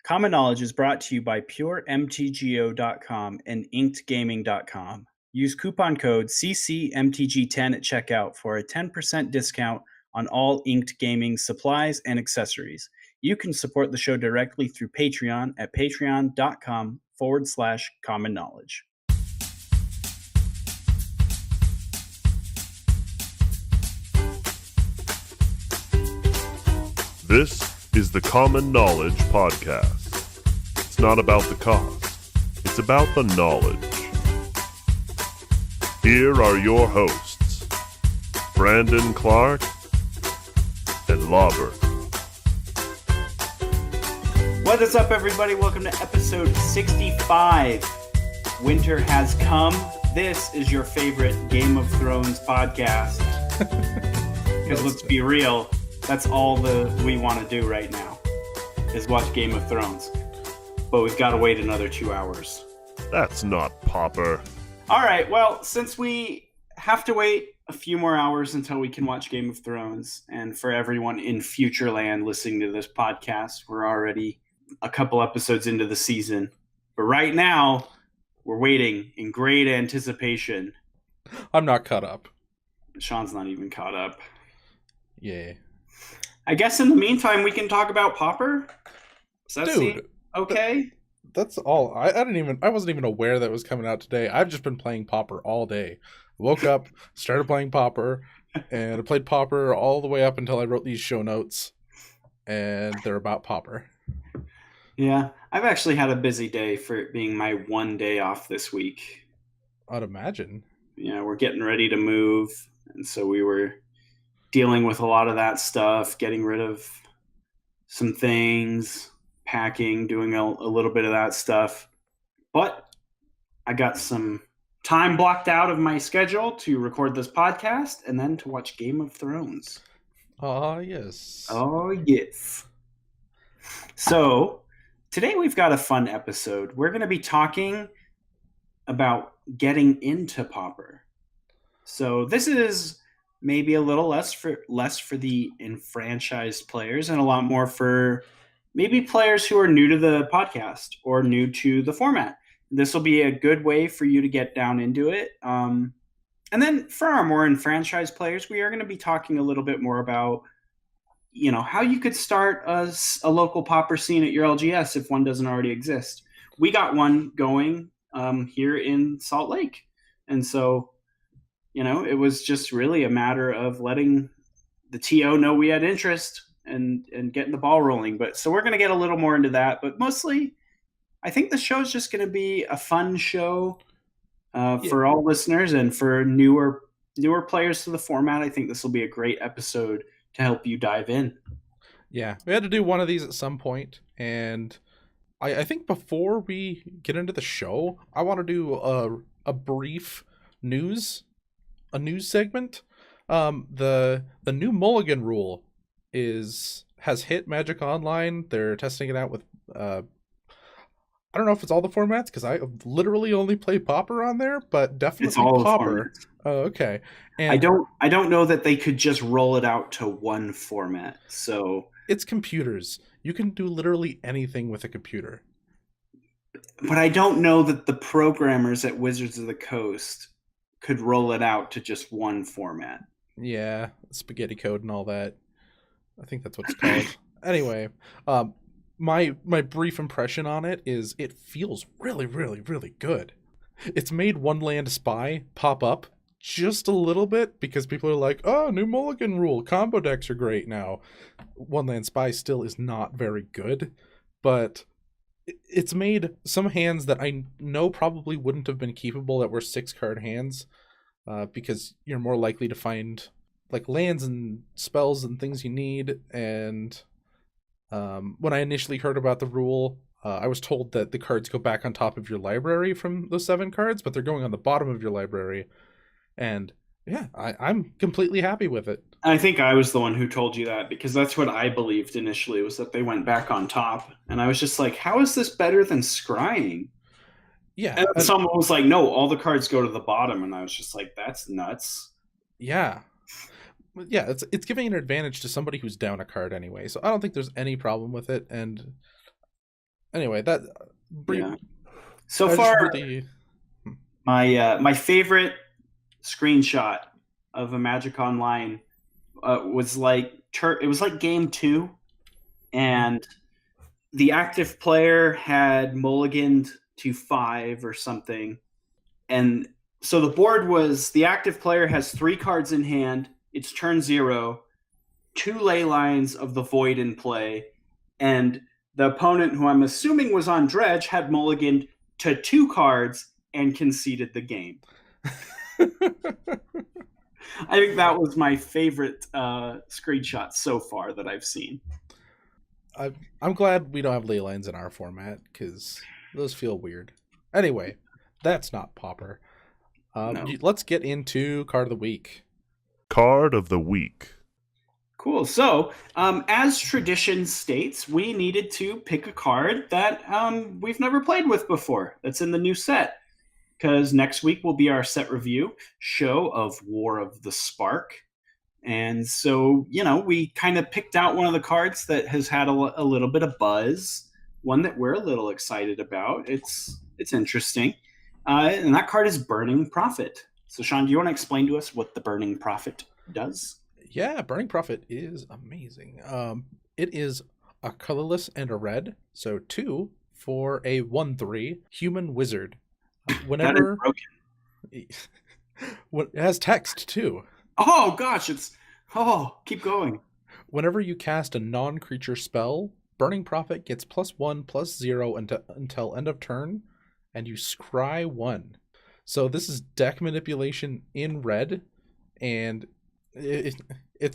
Common Knowledge is brought to you by PureMTGO.com and InkedGaming.com. Use coupon code CCMTG10 at checkout for a 10% discount on all Inked Gaming supplies and accessories. You can support the show directly through Patreon at patreon.com/common knowledge. This is the Common Knowledge Podcast. It's not about the cost, it's about the knowledge. Here are your hosts, Brandon Clark and Lobbert. What is up, everybody? Welcome to episode 65. Winter has come. This is your favorite Game of Thrones podcast. Because let's be real, that's all we want to do right now, is watch Game of Thrones. But we've got to wait another 2 hours. That's not Pauper. All right, well, since we have to wait a few more hours until we can watch Game of Thrones, and for everyone in Futureland listening to this podcast, we're already a couple episodes into the season. But right now, we're waiting in great anticipation. I'm not caught up. Sean's not even caught up. Yeah. I guess in the meantime, we can talk about Pauper. Does that seem okay? That's all. I wasn't even aware that it was coming out today. I've just been playing Pauper all day. Woke up, started playing Pauper, and I played Pauper all the way up until I wrote these show notes, and they're about Pauper. Yeah, I've actually had a busy day for it being my one day off this week. I'd imagine. Yeah, we're getting ready to move, and so we were dealing with a lot of that stuff, getting rid of some things, packing, doing a little bit of that stuff. But I got some time blocked out of my schedule to record this podcast and then to watch Game of Thrones. Ah, yes. Oh, yes. So today we've got a fun episode. We're going to be talking about getting into Pauper. So this is maybe a little less for the enfranchised players and a lot more for maybe players who are new to the podcast or new to the format. This will be a good way for you to get down into it. And then for our more enfranchised players, we are going to be talking a little bit more about, how you could start a local Pauper scene at your LGS if one doesn't already exist. We got one going here in Salt Lake. And so it was just really a matter of letting the TO know we had interest and getting the ball rolling. But so we're going to get a little more into that. But mostly, I think the show is just going to be a fun show for all listeners and for newer players to the format. I think this will be a great episode to help you dive in. Yeah, we had to do one of these at some point, and I think before we get into the show, I want to do a brief news segment. The new Mulligan rule has hit Magic Online. They're testing it out with I don't know if it's all the formats because I literally only play Pauper on there, but definitely it's all Pauper. Oh, okay. And I don't know that they could just roll it out to one format. So it's computers. You can do literally anything with a computer. But I don't know that the programmers at Wizards of the Coast could roll it out to just one format. Yeah, spaghetti code and all that. I think that's what it's called. Anyway, my brief impression on it is it feels really, really, really good. It's made One Land Spy pop up just a little bit because people are like, oh, new Mulligan rule. Combo decks are great now. One Land Spy still is not very good, but it's made some hands that I know probably wouldn't have been keepable that were 6-card hands because you're more likely to find like lands and spells and things you need. And when I initially heard about the rule, I was told that the cards go back on top of your library from those 7 cards, but they're going on the bottom of your library. And yeah, I'm completely happy with it. I think I was the one who told you that because that's what I believed initially, was that they went back on top. And I was just like, how is this better than scrying? Yeah. And someone was like, no, all the cards go to the bottom. And I was just like, that's nuts. Yeah. Yeah, it's giving an advantage to somebody who's down a card anyway. So I don't think there's any problem with it. And Anyway, that Yeah. So I just far, really my favorite screenshot of a Magic Online was like it was like game 2, and the active player had mulliganed to 5 or something, and so the board was the active player has 3 cards in hand. It's turn 0, 2 ley lines of the void in play, and the opponent, who I'm assuming was on dredge, had mulliganed to 2 cards and conceded the game. I think that was my favorite screenshot so far that I've seen. I'm glad we don't have ley lines in our format because those feel weird. Anyway, that's not Pauper. No. Let's get into card of the week. Card of the week. Cool. So, as tradition states, we needed to pick a card that we've never played with before that's in the new set. Because next week will be our set review show of War of the Spark. And so, we kind of picked out one of the cards that has had a little bit of buzz, one that we're a little excited about. It's interesting. And that card is Burning Prophet. So, Sean, do you want to explain to us what the Burning Prophet does? Yeah, Burning Prophet is amazing. It is a colorless and a red, so 2 for a 1/3 human wizard. Whenever it has text too. Oh gosh, keep going. Whenever you cast a non-creature spell, Burning Prophet gets +1/+0 until end of turn, and you scry 1. So this is deck manipulation in red, and it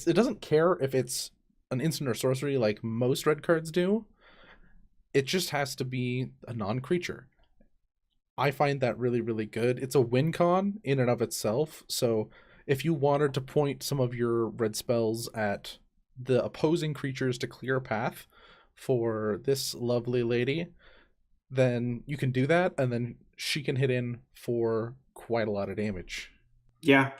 doesn't care if it's an instant or sorcery like most red cards do. It just has to be a non-creature. I find that really, really good. It's a win con in and of itself. So if you wanted to point some of your red spells at the opposing creatures to clear a path for this lovely lady, then you can do that, and then she can hit in for quite a lot of damage. Yeah.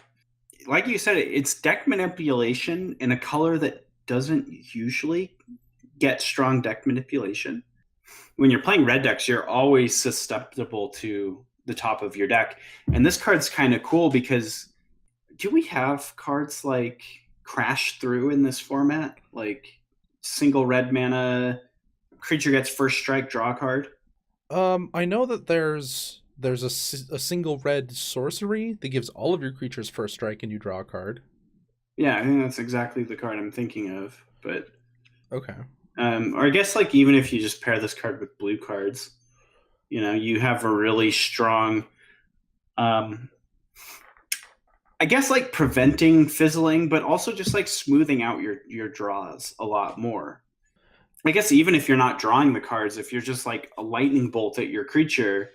Like you said, it's deck manipulation in a color that doesn't usually get strong deck manipulation. When you're playing red decks, you're always susceptible to the top of your deck. And this card's kind of cool because do we have cards like Crash Through in this format? Like single red mana, creature gets first strike, draw a card? I know that there's a single red sorcery that gives all of your creatures first strike and you draw a card. Yeah, I think that's exactly the card I'm thinking of. But okay. Or I guess like even if you just pair this card with blue cards, you have a really strong, I guess like preventing fizzling, but also just like smoothing out your draws a lot more. I guess even if you're not drawing the cards, if you're just like a lightning bolt at your creature,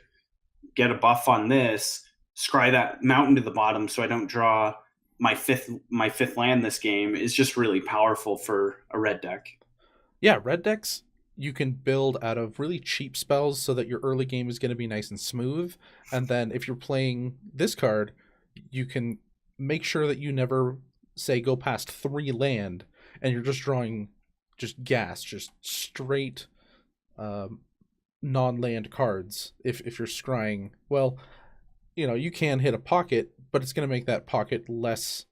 get a buff on this, scry that mountain to the bottom so I don't draw my fifth land this game, is just really powerful for a red deck. Yeah, red decks you can build out of really cheap spells so that your early game is going to be nice and smooth. And then if you're playing this card, you can make sure that you never, say, go past 3 land and you're just drawing just straight non-land cards. If you're scrying, well, you can hit a pocket, but it's going to make that pocket less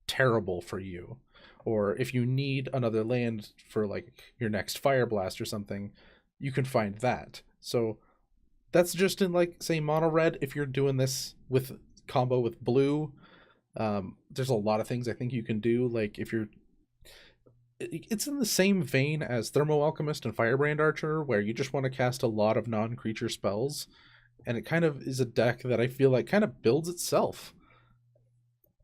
terrible for you. Or if you need another land for like your next Fire Blast or something, you can find that. So that's just in like, say, mono red. If you're doing this with combo with blue, there's a lot of things I think you can do. Like it's in the same vein as Thermo Alchemist and Firebrand Archer, where you just want to cast a lot of non-creature spells, and it kind of is a deck that I feel like kind of builds itself.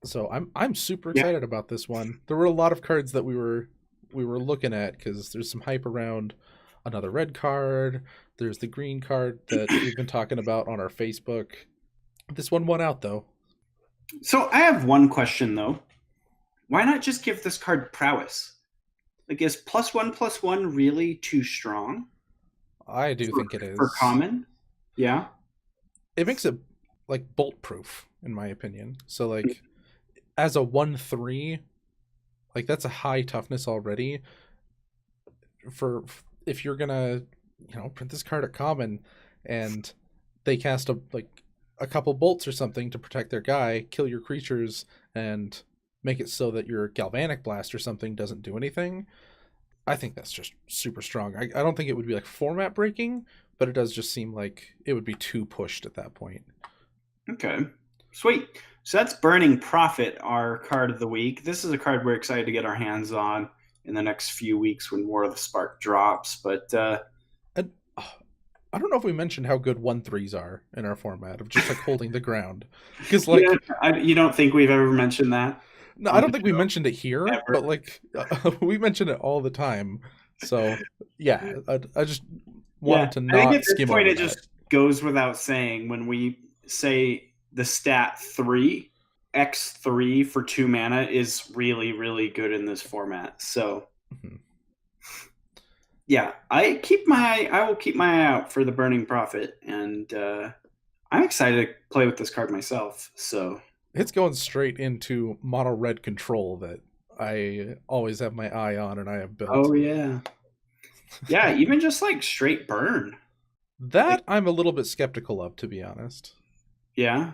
So I'm super excited about this one. There were a lot of cards that we were looking at because there's some hype around another red card. There's the green card that we've been talking about on our Facebook. This one won out though. So I have one question though. Why not just give this card prowess? Like, is +1/+1 really too strong? I do think it is. For common? Yeah. It makes it like bolt proof, in my opinion. So like as a 1/3, like that's a high toughness already. For if you're gonna print this card at common, and they cast a couple bolts or something to protect their guy, kill your creatures, and make it so that your galvanic blast or something doesn't do anything. I think that's just super strong. I don't think it would be like format breaking, but it does just seem like it would be too pushed at that point. Okay, sweet. So that's Burning Prophet, our card of the week. This is a card we're excited to get our hands on in the next few weeks when War of the Spark drops. But And I don't know if we mentioned how good 1/3s are in our format of just like holding the ground. Because you don't think we've ever mentioned that? No, I don't think we mentioned it here, Ever. but we mention it all the time. So yeah, I just wanted to not I think at this skim point over it just goes without saying when we say the stat 3, X3 for 2 mana is really, really good in this format. So yeah, I will keep my eye out for the Burning Prophet, and I'm excited to play with this card myself. So it's going straight into mono red control that I always have my eye on and I have built. Oh yeah. Yeah, even just like straight burn. That I'm a little bit skeptical of, to be honest. Yeah.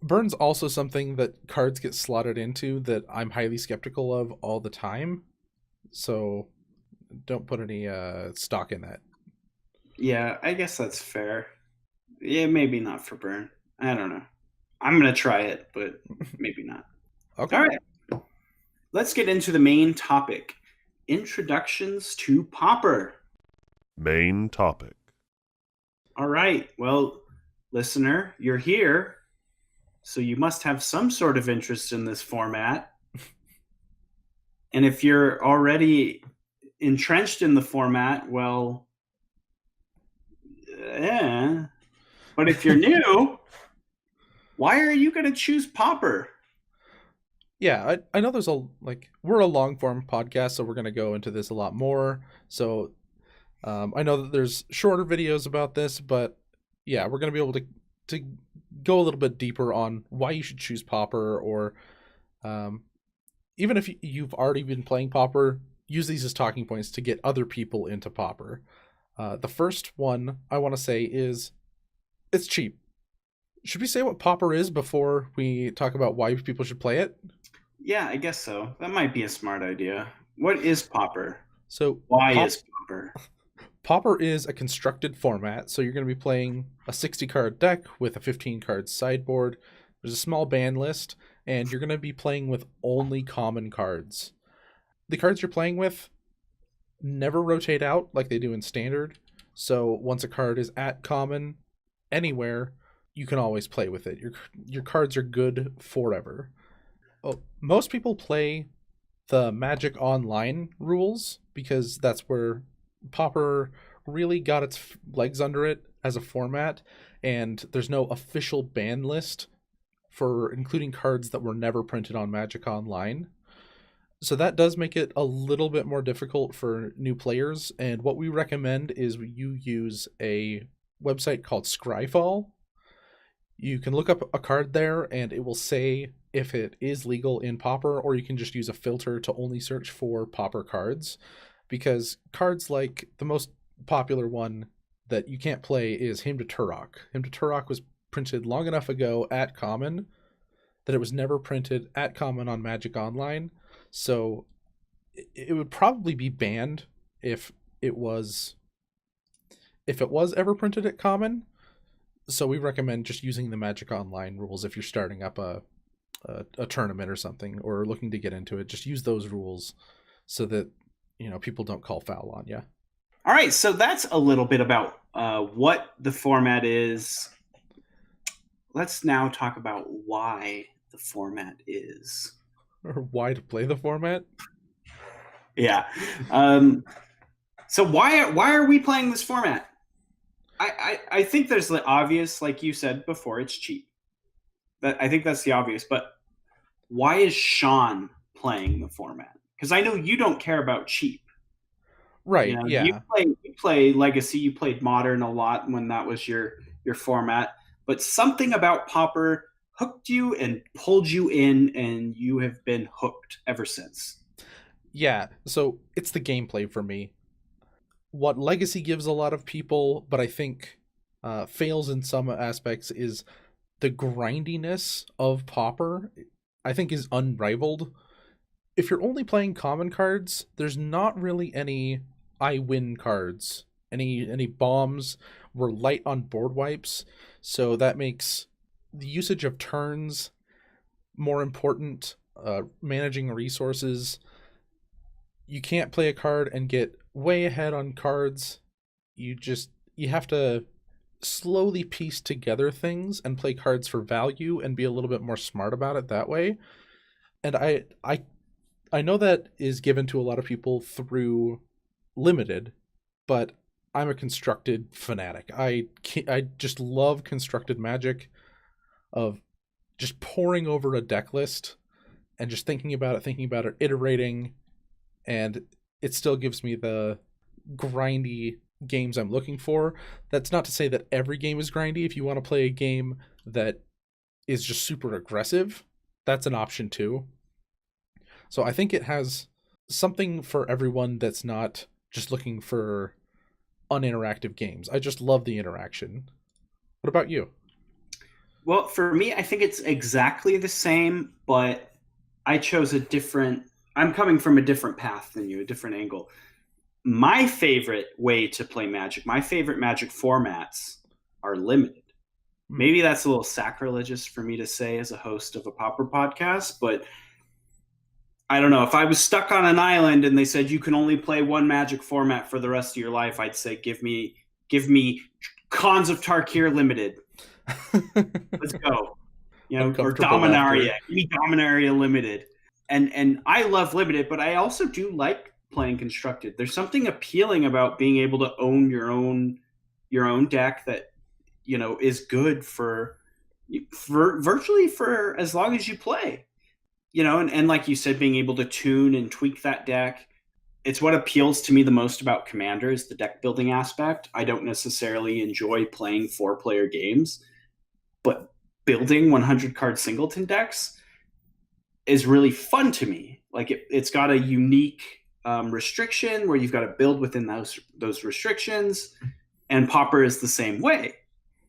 Burn's also something that cards get slotted into that I'm highly skeptical of all the time. So don't put any stock in that. Yeah, I guess that's fair. Yeah, maybe not for burn. I don't know. I'm going to try it, but maybe not. Okay. All right. Let's get into the main topic. Introductions to Pauper. Main topic. All right. Well, listener, you're here, so you must have some sort of interest in this format. And if you're already entrenched in the format, well, yeah. But if you're new, why are you going to choose Pauper? Yeah, I know there's we're a long form podcast, so we're going to go into this a lot more. So I know that there's shorter videos about this, but yeah, we're going to be able to go a little bit deeper on why you should choose Pauper, or even if you've already been playing Pauper, use these as talking points to get other people into Pauper. The first one I want to say is it's cheap. Should we say what Pauper is before we talk about why people should play it? Yeah, I guess so. That might be a smart idea. What is Pauper? So why is Pauper? Pauper is a constructed format, so you're going to be playing a 60-card deck with a 15-card sideboard. There's a small ban list, and you're going to be playing with only common cards. The cards you're playing with never rotate out like they do in Standard, so once a card is at common anywhere, you can always play with it. Your cards are good forever. Most people play the Magic Online rules because that's where Pauper really got its legs under it as a format, and there's no official ban list for including cards that were never printed on Magic Online. So that does make it a little bit more difficult for new players, and what we recommend is you use a website called Scryfall. You can look up a card there and it will say if it is legal in Pauper, or you can just use a filter to only search for Pauper cards, because cards like the most popular one that you can't play is Hymn to Turok. Hymn to Turok was printed long enough ago at common that it was never printed at common on Magic Online, so it would probably be banned if it was ever printed at common. So we recommend just using the Magic Online rules if you're starting up a tournament or something, or looking to get into it. Just use those rules so that people don't call foul on you. All right, so that's a little bit about what the format is. Let's now talk about why the format is. Or why to play the format. Yeah. So why are we playing this format? I think there's the obvious, like you said before, it's cheap. I think that's the obvious, but why is Sean playing the format? Because I know you don't care about cheap. Right, yeah. You play Legacy, you played Modern a lot when that was your format, but something about Pauper hooked you and pulled you in, and you have been hooked ever since. Yeah, so it's the gameplay for me. what Legacy gives a lot of people, but I think fails in some aspects, is the grindiness of Pauper. I think is unrivaled. If you're only playing common cards, there's not really any I win cards, any bombs. We're light on board wipes, so that makes the usage of turns more important. Managing resources. You can't play a card and get way ahead on cards. You have to slowly piece together things and play cards for value and be a little bit more smart about it that way. And I know that is given to a lot of people through limited, but I'm a constructed fanatic. I just love constructed Magic, of just poring over a deck list and just thinking about it, iterating, and it still gives me the grindy games I'm looking for. That's not to say that every game is grindy. If you want to play a game that is just super aggressive, that's an option too. So I think it has something for everyone that's not just looking for uninteractive games. I just love the interaction. What about you? Well, for me, I think it's exactly the same, but I chose a different. I'm coming from a different path than you, a different angle. My favorite way to play Magic, my favorite Magic formats are limited. Maybe that's a little sacrilegious for me to say as a host of a Pauper podcast, but I don't know. If I was stuck on an island and they said you can only play one Magic format for the rest of your life, I'd say give me Khans of Tarkir limited. Let's go. Or Dominaria. Give me Dominaria limited. And I love limited, but I also do like playing constructed. There's something appealing about being able to own your own deck that is good for virtually for as long as you play. And like you said, being able to tune and tweak that deck. It's what appeals to me the most about Commander is the deck building aspect. I don't necessarily enjoy playing 4-player games, but building 100 card singleton decks is really fun to me. Like it's got a unique restriction where you've got to build within those restrictions, and Pauper is the same way.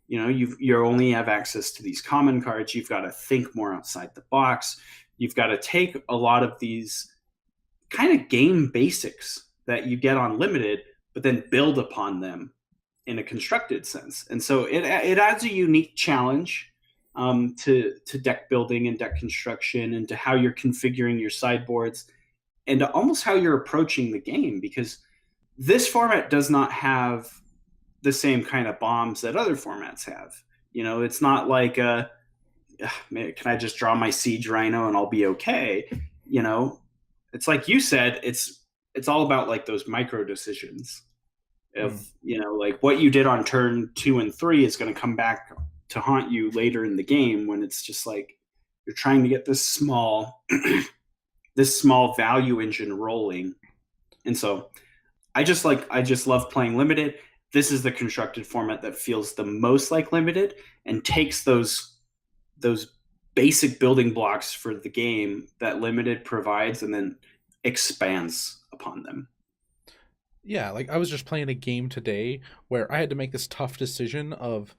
You only have access to these common cards. You've got to think more outside the box. You've got to take a lot of these kind of game basics that you get on limited, but then build upon them in a constructed sense. And so it adds a unique challenge to deck building and deck construction, and to how you're configuring your sideboards, and to almost how you're approaching the game, because this format does not have the same kind of bombs that other formats have. It's not like can I just draw my Siege Rhino and I'll be okay? It's like you said, it's all about like those micro decisions. If like what you did on turn 2 and 3 is going to come back to haunt you later in the game, when it's just like you're trying to get this small value engine rolling. And so I just love playing limited. This is the constructed format that feels the most like limited and takes those basic building blocks for the game that limited provides and then expands upon them. Yeah, like I was just playing a game today where I had to make this tough decision of,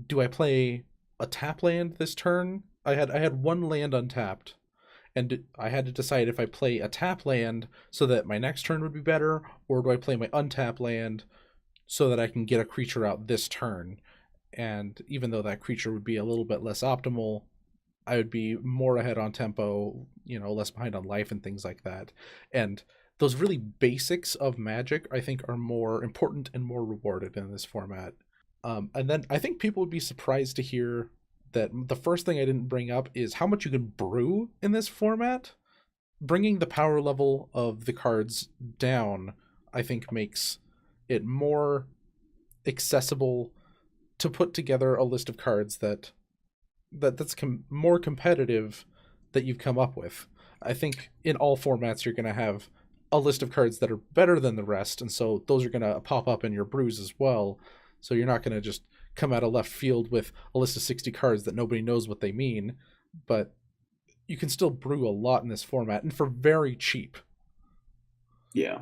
do I play a tap land this turn? I had one land untapped, and I had to decide if I play a tap land so that my next turn would be better, or do I play my untap land so that I can get a creature out this turn. And even though that creature would be a little bit less optimal, I would be more ahead on tempo, less behind on life and things like that. And those really basics of Magic, I think, are more important and more rewarded in this format. And then I think people would be surprised to hear that the first thing I didn't bring up is how much you can brew in this format. Bringing the power level of the cards down, I think, makes it more accessible to put together a list of cards that's more competitive that you've come up with. I think in all formats you're going to have a list of cards that are better than the rest, and so those are going to pop up in your brews as well. So you're not going to just come out of left field with a list of 60 cards that nobody knows what they mean, but you can still brew a lot in this format, and for very cheap. Yeah.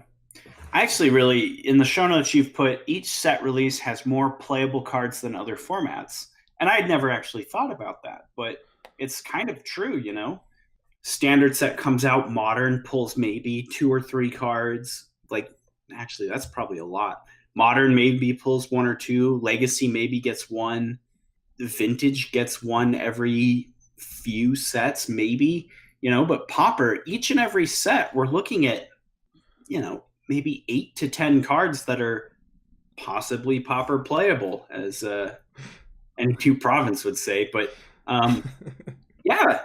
I actually really, in the show notes you've put, each set release has more playable cards than other formats. And I had never actually thought about that, but it's kind of true, you know? Standard set comes out, modern pulls maybe 2 or 3 cards. Like, actually, that's probably a lot. Modern maybe pulls 1 or 2. Legacy maybe gets 1. Vintage gets 1 every few sets, maybe, you know, but Pauper, each and every set, we're looking at, you know, maybe 8 to 10 cards that are possibly Pauper playable, as N2 Province would say. But yeah,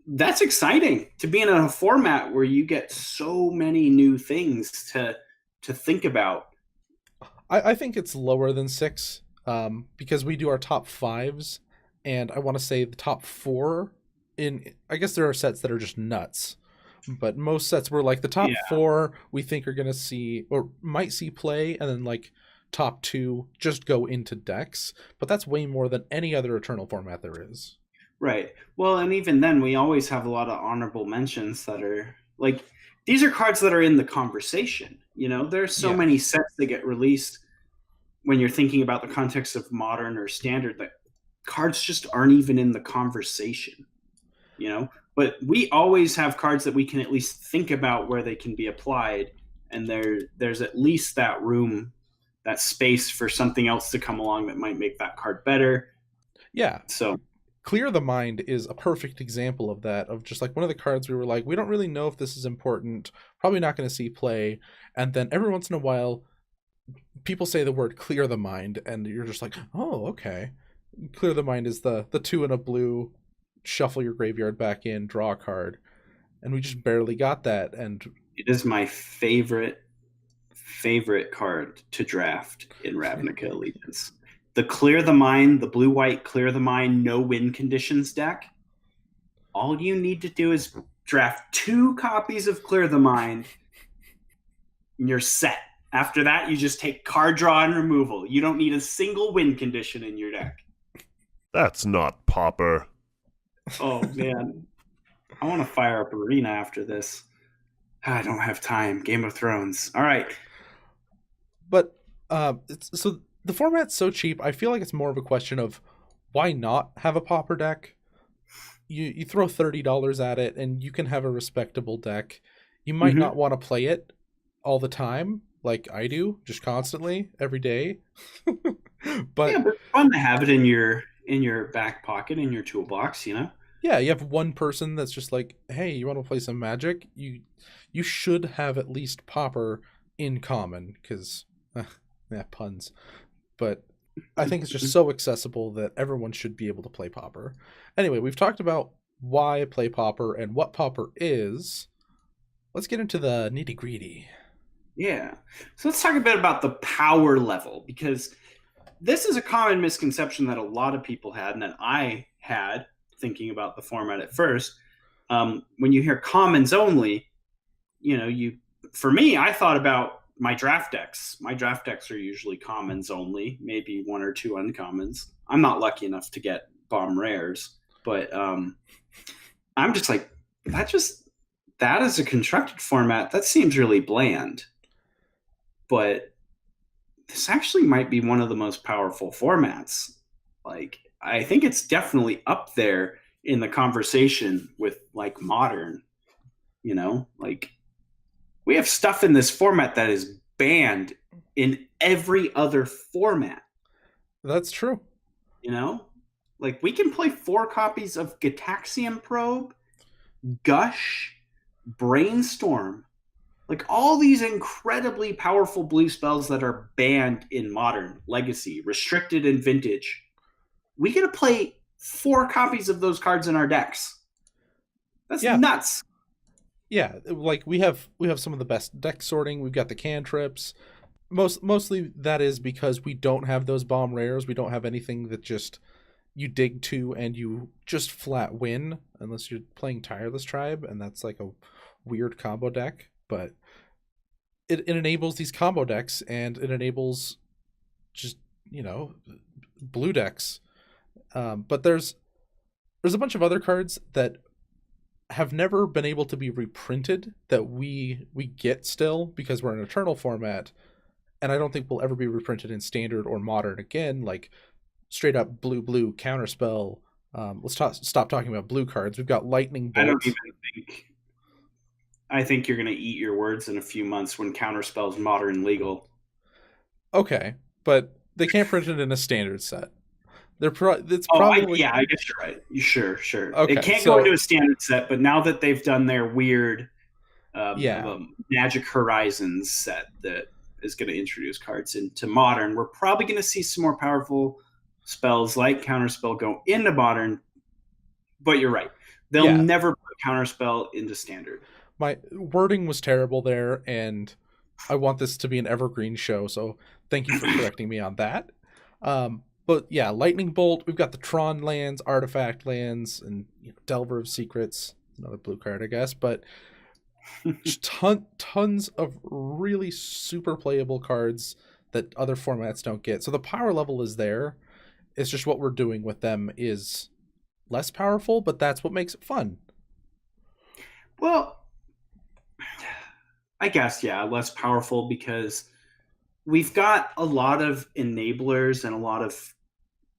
that's exciting to be in a format where you get so many new things to think about. I think it's lower than 6, because we do our top 5s, and I want to say the top 4 in. I guess there are sets that are just nuts, but most sets were like the top Yeah. 4 we think are gonna see or might see play, and then like top 2 just go into decks. But that's way more than any other Eternal format there is. Right. Well, and even then, we always have a lot of honorable mentions that are like, these are cards that are in the conversation. You know, there's so Yeah. many sets that get released when you're thinking about the context of modern or standard that cards just aren't even in the conversation, you know? But we always have cards that we can at least think about where they can be applied, and there's at least that room, that space for something else to come along that might make that card better. Yeah. So Clear the Mind is a perfect example of that, of just like one of the cards we were like, we don't really know if this is important, probably not going to see play. And then every once in a while, people say the word clear the mind, and you're just like, oh, okay. Clear the Mind is the 2 and a blue, shuffle your graveyard back in, draw a card. And we just barely got that. And it is my favorite card to draft in Ravnica Allegiance. The Clear the Mind, the blue-white Clear the Mind, no win conditions deck. All you need to do is draft 2 copies of Clear the Mind, and you're set. After that, you just take card draw and removal. You don't need a single win condition in your deck. That's not Pauper. Oh, man. I want to fire up Arena after this. I don't have time. Game of Thrones. All right. But so the format's so cheap, I feel like it's more of a question of why not have a Pauper deck? You throw $30 at it and you can have a respectable deck. You might Mhm. not want to play it all the time, like I do, just constantly, every day. But Yeah, but it's fun to have it in your back pocket, in your toolbox, you know? yeah, you have one person that's just like, hey, you want to play some Magic? You should have at least Pauper in common, because yeah, puns. But I think it's just so accessible that everyone should be able to play Pauper. Anyway, we've talked about why play Pauper and what Pauper is. Let's get into the nitty gritty. Yeah. So let's talk a bit about the power level, because this is a common misconception that a lot of people had, and that I had thinking about the format at first. When you hear commons only, you know, for me, I thought about my draft decks. My draft decks are usually commons only, maybe 1 or 2 uncommons. I'm not lucky enough to get bomb rares, but I'm just like, that is a constructed format. That seems really bland. But this actually might be one of the most powerful formats. Like, I think it's definitely up there in the conversation with like modern, you know, like we have stuff in this format that is banned in every other format, That's true. you know? Like, we can play 4 copies of Gataxian Probe, Gush, Brainstorm, like all these incredibly powerful blue spells that are banned in modern, legacy, restricted in vintage. We get to play 4 copies of those cards in our decks. That's Yeah. nuts. Yeah, like we have some of the best deck sorting. We've got the cantrips. Mostly that is because we don't have those bomb rares. We don't have anything that just you dig to and you just flat win, unless you're playing Tireless Tribe, and that's like a weird combo deck. But it enables these combo decks, and it enables just, you know, blue decks. But there's a bunch of other cards that have never been able to be reprinted that we get still because we're in Eternal format, and I don't think we'll ever be reprinted in Standard or Modern again. Like straight up blue counterspell. Stop talking about blue cards. We've got Lightning I don't Bolt. even think. I think you're going to eat your words in a few months when Counterspell's modern legal. Okay, but they can't print it in a Standard set. It's Oh, probably I guess you're right. Sure. It okay. can't go So into a standard set, but now that they've done their weird yeah, Magic Horizons set that is going to introduce cards into Modern, we're probably going to see some more powerful spells like Counterspell go into Modern. But you're right. They'll yeah. never put Counterspell into Standard. My wording was terrible there, and I want this to be an evergreen show. So thank you for correcting me on that. But yeah, Lightning Bolt. We've got the Tron lands, Artifact lands, and Delver of Secrets. Another blue card, I guess. But just tons of really super playable cards that other formats don't get. So the power level is there. It's just what we're doing with them is less powerful, but that's what makes it fun. Well, I guess, yeah, less powerful because we've got a lot of enablers and a lot of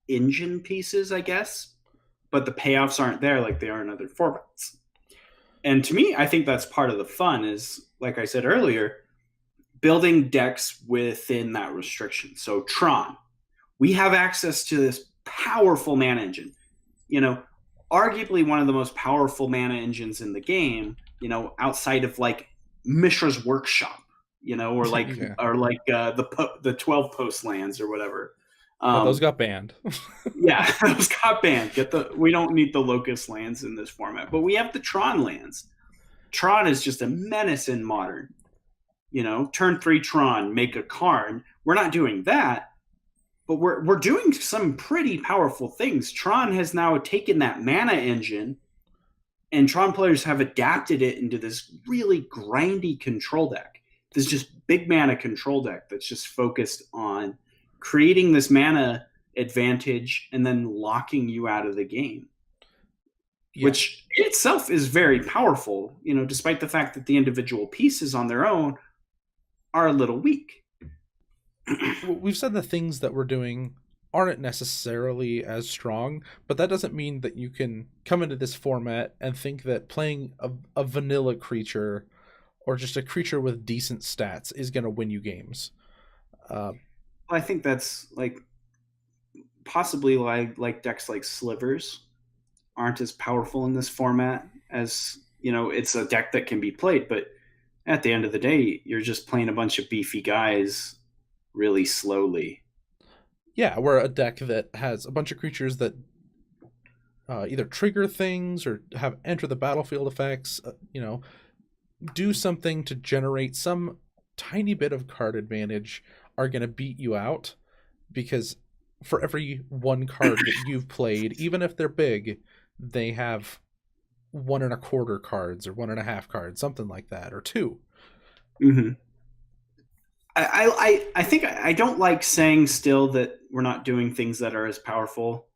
engine pieces, I guess, but the payoffs aren't there like they are in other formats. And to me, I think that's part of the fun is, like I said earlier, building decks within that restriction. So Tron, we have access to this powerful mana engine. Arguably one of the most powerful mana engines in the game, outside of like Mishra's Workshop, or like Yeah. the 12 post lands or whatever. But those got banned. Yeah, those got banned. We don't need the Locust lands in this format, but we have the Tron lands. Tron is just a menace in Modern. Turn 3 Tron, make a Karn. We're not doing that, but we're doing some pretty powerful things. Tron has now taken that mana engine, and Tron players have adapted it into this really grindy control deck. This just big mana control deck that's just focused on creating this mana advantage and then locking you out of the game. Yeah. Which in itself is very powerful, despite the fact that the individual pieces on their own are a little weak. We've said the things that we're doing aren't necessarily as strong, but that doesn't mean that you can come into this format and think that playing a vanilla creature or just a creature with decent stats is going to win you games. I think that's possibly like decks like Slivers aren't as powerful in this format as, it's a deck that can be played, but at the end of the day, you're just playing a bunch of beefy guys really slowly. Yeah, we're a deck that has a bunch of creatures that either trigger things or have enter the battlefield effects, do something to generate some tiny bit of card advantage, are going to beat you out, because for every one card that you've played, even if they're big, they have 1 1/4 cards or 1.5 cards, something like that, or 2. Mm-hmm. I think I don't like saying still that we're not doing things that are as powerful.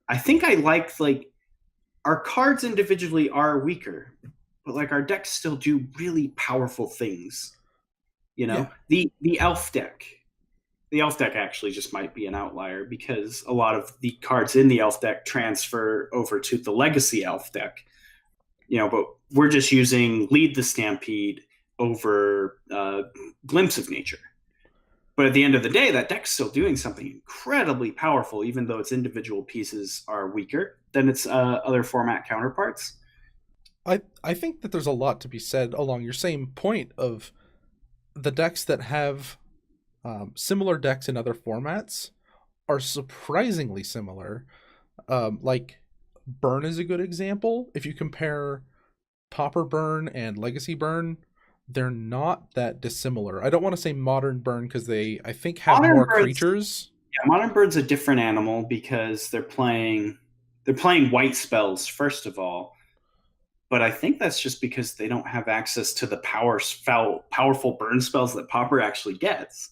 I think I like our cards individually are weaker, but our decks still do really powerful things. Yeah. The elf deck. The elf deck actually just might be an outlier because a lot of the cards in the elf deck transfer over to the legacy elf deck. But we're just using Lead the Stampede over Glimpse of Nature. But at the end of the day, that deck's still doing something incredibly powerful, even though its individual pieces are weaker than its other format counterparts. I think that there's a lot to be said along your same point of the decks that have similar decks in other formats are surprisingly similar. Like Burn is a good example. If you compare Pauper Burn and Legacy Burn, they're not that dissimilar. I don't want to say Modern Burn because they, I think, have more creatures. Yeah, Modern Bird's a different animal because they're playing white spells first of all. But I think that's just because they don't have access to the powerful burn spells that Pauper actually gets.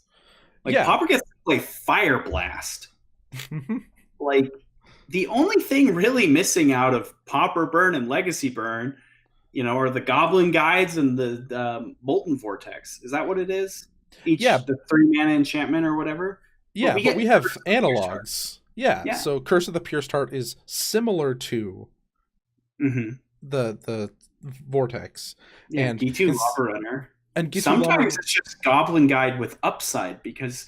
Pauper gets to play Fire Blast. The only thing really missing out of Pauper Burn and Legacy Burn or the Goblin Guides and the Molten Vortex. Is that what it is? Yeah, The 3-mana enchantment or whatever. yeah, but we have analogs. Yeah, Yeah. so Curse of the Pierced Heart is similar to Mm-hmm. the Vortex. Yeah, And D2 Lava Runner. and G2 Sometimes it's just Goblin Guide with upside because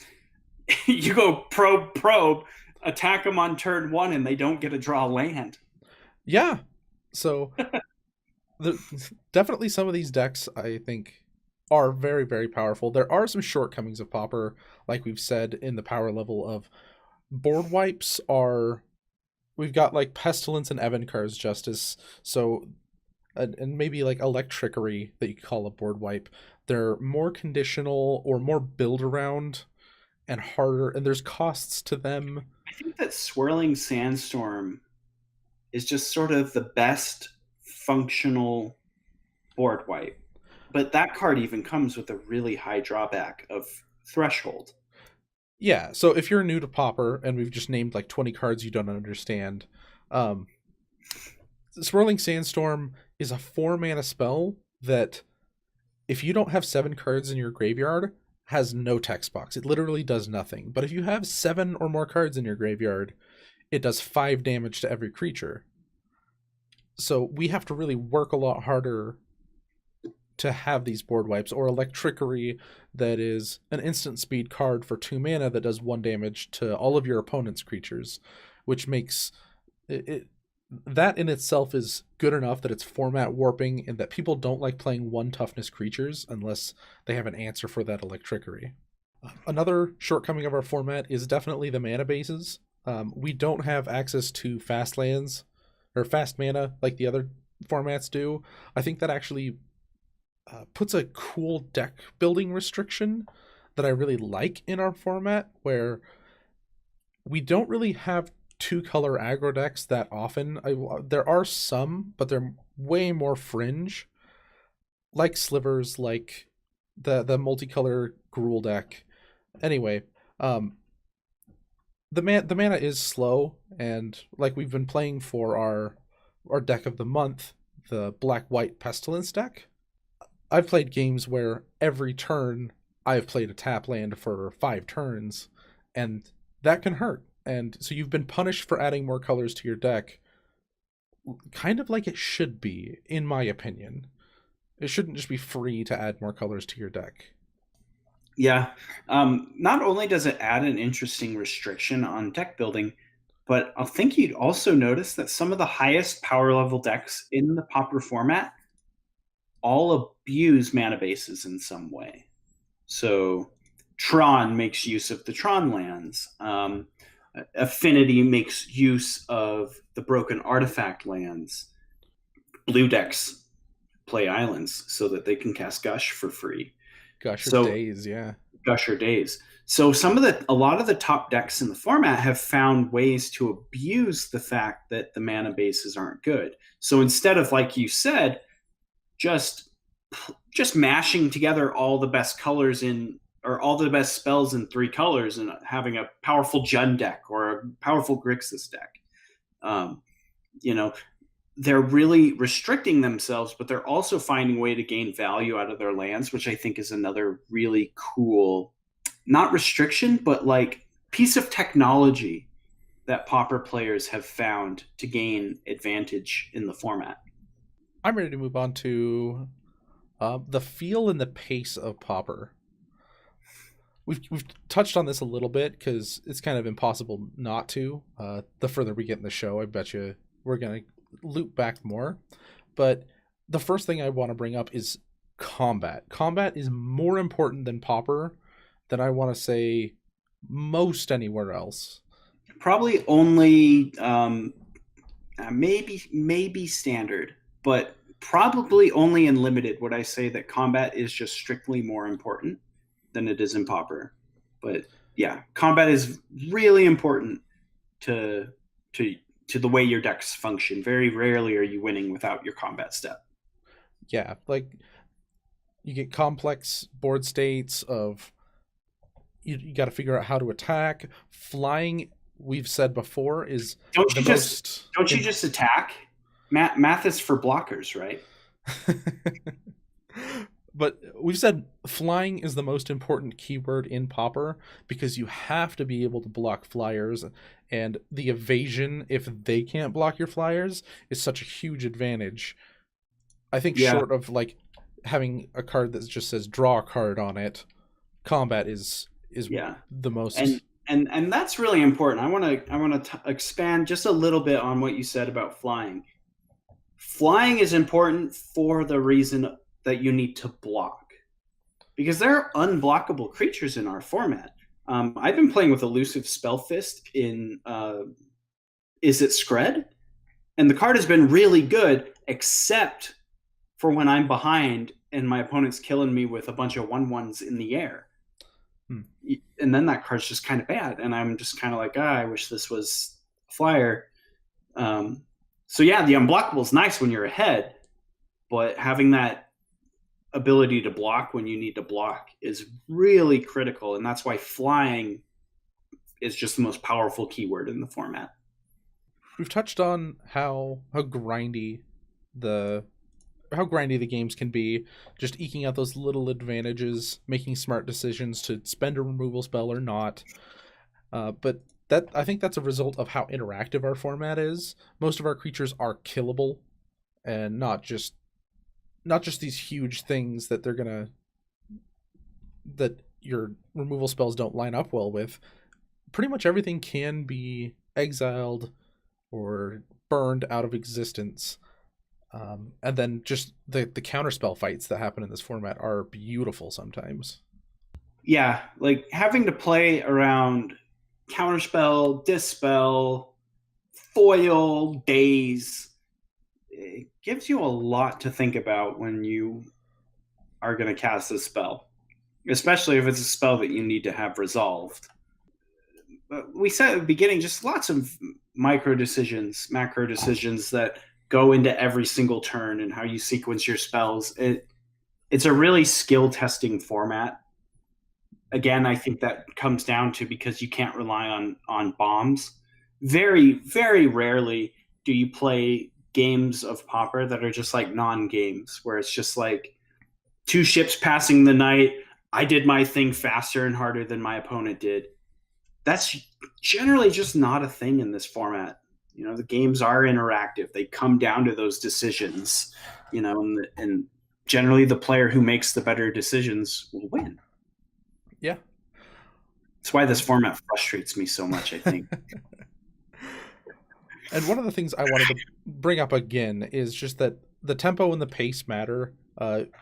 you go probe, attack them on turn 1, and they don't get to draw land. Yeah. So definitely some of these decks, I think, are very, very powerful. There are some shortcomings of Pauper, like we've said, in the power level of board wipes are... We've got like Pestilence and Evankar's Justice, so and maybe like Electrickery that you could call a board wipe. They're more conditional or more build around and harder, and there's costs to them. I think that Swirling Sandstorm is just sort of the best functional board wipe. But that card even comes with a really high drawback of Threshold. Yeah, so if you're new to Pauper, and we've just named like 20 cards you don't understand, Swirling Sandstorm is a 4-mana spell that, if you don't have 7 cards in your graveyard, has no text box. It literally does nothing. But if you have 7 or more cards in your graveyard, it does 5 damage to every creature. So we have to really work a lot harder to have these board wipes, or Electrickery, that is an instant speed card for 2 mana that does 1 damage to all of your opponent's creatures, which makes it that in itself is good enough that it's format warping and that people don't like playing 1 toughness creatures unless they have an answer for that Electrickery. Another shortcoming of our format is definitely the mana bases. We don't have access to fast lands or fast mana like the other formats do. I think that actually puts a cool deck building restriction that I really like in our format, where we don't really have 2-color aggro decks that often. There are some, but they're way more fringe, like Slivers, like the multicolor Gruul deck. Anyway, the mana is slow, and like we've been playing for our deck of the month, the Black-White Pestilence deck. I've played games where every turn I've played a tap land for 5 turns, and that can hurt. And so you've been punished for adding more colors to your deck, kind of like it should be, in my opinion. It shouldn't just be free to add more colors to your deck. Yeah. Not only does it add an interesting restriction on deck building, but I think you'd also notice that some of the highest power level decks in the Pauper format all abuse mana bases in some way. So Tron makes use of the Tron lands. Affinity makes use of the Broken Artifact lands. Blue decks play islands so that they can cast Gush for free. Days, yeah. Gusher Days. So a lot of the top decks in the format have found ways to abuse the fact that the mana bases aren't good. So instead of, like you said, just mashing together all the best colors or all the best spells in 3 colors and having a powerful Jund deck or a powerful Grixis deck, they're really restricting themselves, but they're also finding a way to gain value out of their lands, which I think is another really cool, not restriction, but like piece of technology that Pauper players have found to gain advantage in the format. I'm ready to move on to the feel and the pace of Pauper. We've touched on this a little bit because it's kind of impossible not to. The further we get in the show, I bet you we're going to loop back more. But the first thing I want to bring up is combat. Combat is more important than Pauper than I want to say most anywhere else. Probably only maybe Standard, but probably only in Limited would I say that combat is just strictly more important than it is in Pauper. But yeah, combat is really important to the way your decks function. Very rarely are you winning without your combat step. Yeah, like you get complex board states of you got to figure out how to attack. Flying, we've said before, is don't you just attack? Math is for blockers, right? But we've said flying is the most important keyword in Pauper because you have to be able to block flyers, and the evasion, if they can't block your flyers, is such a huge advantage. I think Yeah. short of like having a card that just says draw a card on it, combat is Yeah. the most. And that's really important. I want to expand just a little bit on what you said about flying. Flying is important for the reason that you need to block, because there are unblockable creatures in our format. I've been playing with Elusive Spellfist in Is It Scred? And the card has been really good, except for when I'm behind and my opponent's killing me with a bunch of 1/1s in the air. And then that card's just kind of bad. And I'm just kind of like, I wish this was a flyer. So yeah, the unblockable is nice when you're ahead, but having that ability to block when you need to block is really critical. And that's why flying is just the most powerful keyword in the format. We've touched on how grindy the games can be, just eking out those little advantages, making smart decisions to spend a removal spell or not. But that, I think that's a result of how interactive our format is. Most of our creatures are killable, and not just these huge things that that your removal spells don't line up well with. Pretty much everything can be exiled or burned out of existence. And then just the counterspell fights that happen in this format are beautiful sometimes. Yeah, like having to play around counterspell, dispel, foil, daze, it gives you a lot to think about when you are going to cast a spell, especially if it's a spell that you need to have resolved. But we said at the beginning, just lots of micro decisions, macro decisions that go into every single turn and how you sequence your spells. It's a really skill testing format. Again, I think that comes down to because you can't rely on bombs. Very, very rarely do you play games of Pauper that are just like non-games, where it's just like 2 ships passing the night. I did my thing faster and harder than my opponent did. That's generally just not a thing in this format. You know, the games are interactive. They come down to those decisions, you know, and generally the player who makes the better decisions will win. Yeah. That's why this format frustrates me so much, I think. And one of the things I wanted to bring up again is just that the tempo and the pace matter.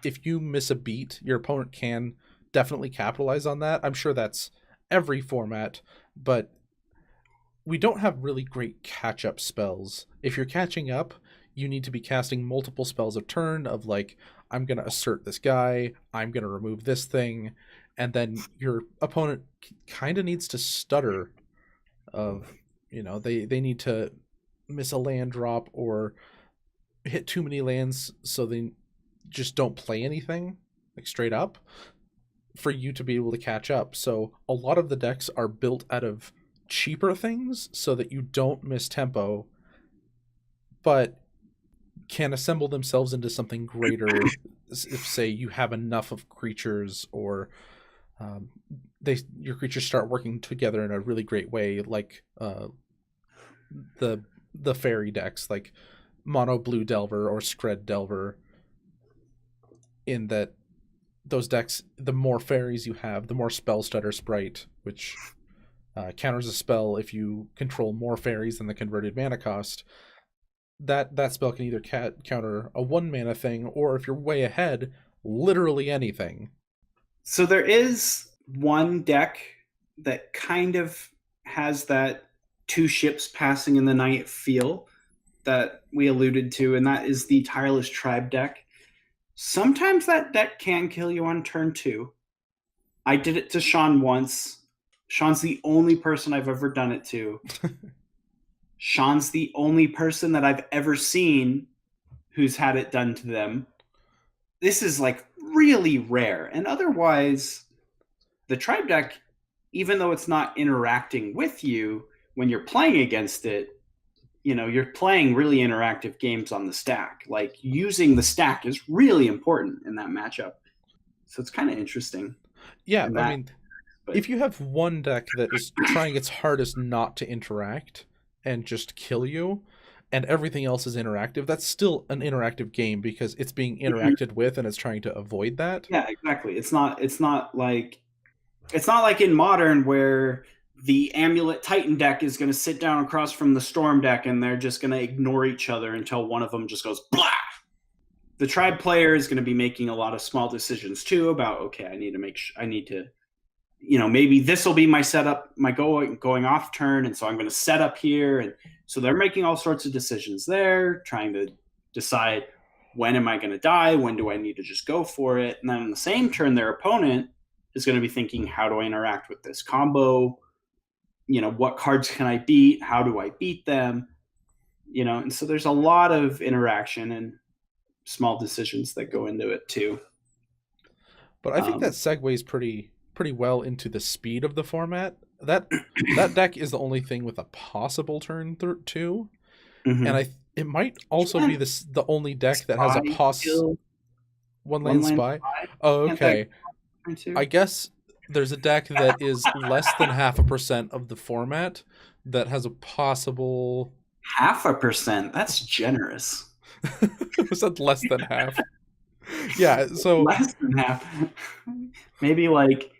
If you miss a beat, your opponent can definitely capitalize on that. I'm sure that's every format, but we don't have really great catch-up spells. If you're catching up, you need to be casting multiple spells a turn of like, I'm going to assert this guy, I'm going to remove this thing, and then your opponent kind of needs to stutter of, you know, they need to miss a land drop or hit too many lands so they just don't play anything, like straight up, for you to be able to catch up. So a lot of the decks are built out of cheaper things so that you don't miss tempo, but can assemble themselves into something greater if, say, you have enough of creatures, or your creatures start working together in a really great way, like the fairy decks, like Mono Blue Delver or Scred Delver, in that those decks, the more fairies you have, the more Spell Stutter Sprite, which counters a spell if you control more fairies than the converted mana cost. That spell can either counter a 1 mana thing, or if you're way ahead, literally anything. So there is one deck that kind of has that 2 ships passing in the night feel that we alluded to, and that is the Tireless Tribe deck. Sometimes that deck can kill you on turn 2. I did it to Sean once. Sean's the only person I've ever done it to. Sean's the only person that I've ever seen who's had it done to them. This is like really rare. And otherwise, the Tribe deck, even though it's not interacting with you when you're playing against it, you're playing really interactive games on the stack. Like using the stack is really important in that matchup. So it's kind of interesting. Yeah, in I that, mean, but if you have one deck that is trying its hardest not to interact and just kill you, and everything else is interactive, that's still an interactive game because it's being interacted with and it's trying to avoid that. yeah, exactly. It's not like in Modern where the Amulet Titan deck is going to sit down across from the Storm deck and they're just going to ignore each other until one of them just goes blah. The Tribe player is going to be making a lot of small decisions too about, okay, I need to maybe this will be my setup, my going off turn, and so I'm going to set up here, and so they're making all sorts of decisions there, trying to decide when am I going to die, when do I need to just go for it, and then on the same turn, their opponent is going to be thinking, how do I interact with this combo? What cards can I beat? How do I beat them? And so there's a lot of interaction and small decisions that go into it too. But I think that segues pretty well into the speed of the format. That deck is the only thing with a possible turn 2, and it might also be the only deck that has a one land spy. Oh, okay. I guess there's a deck that is less than 0.5% of the format that has a possible 0.5%. That's generous. Was that less than half? Yeah, so less than half. Maybe like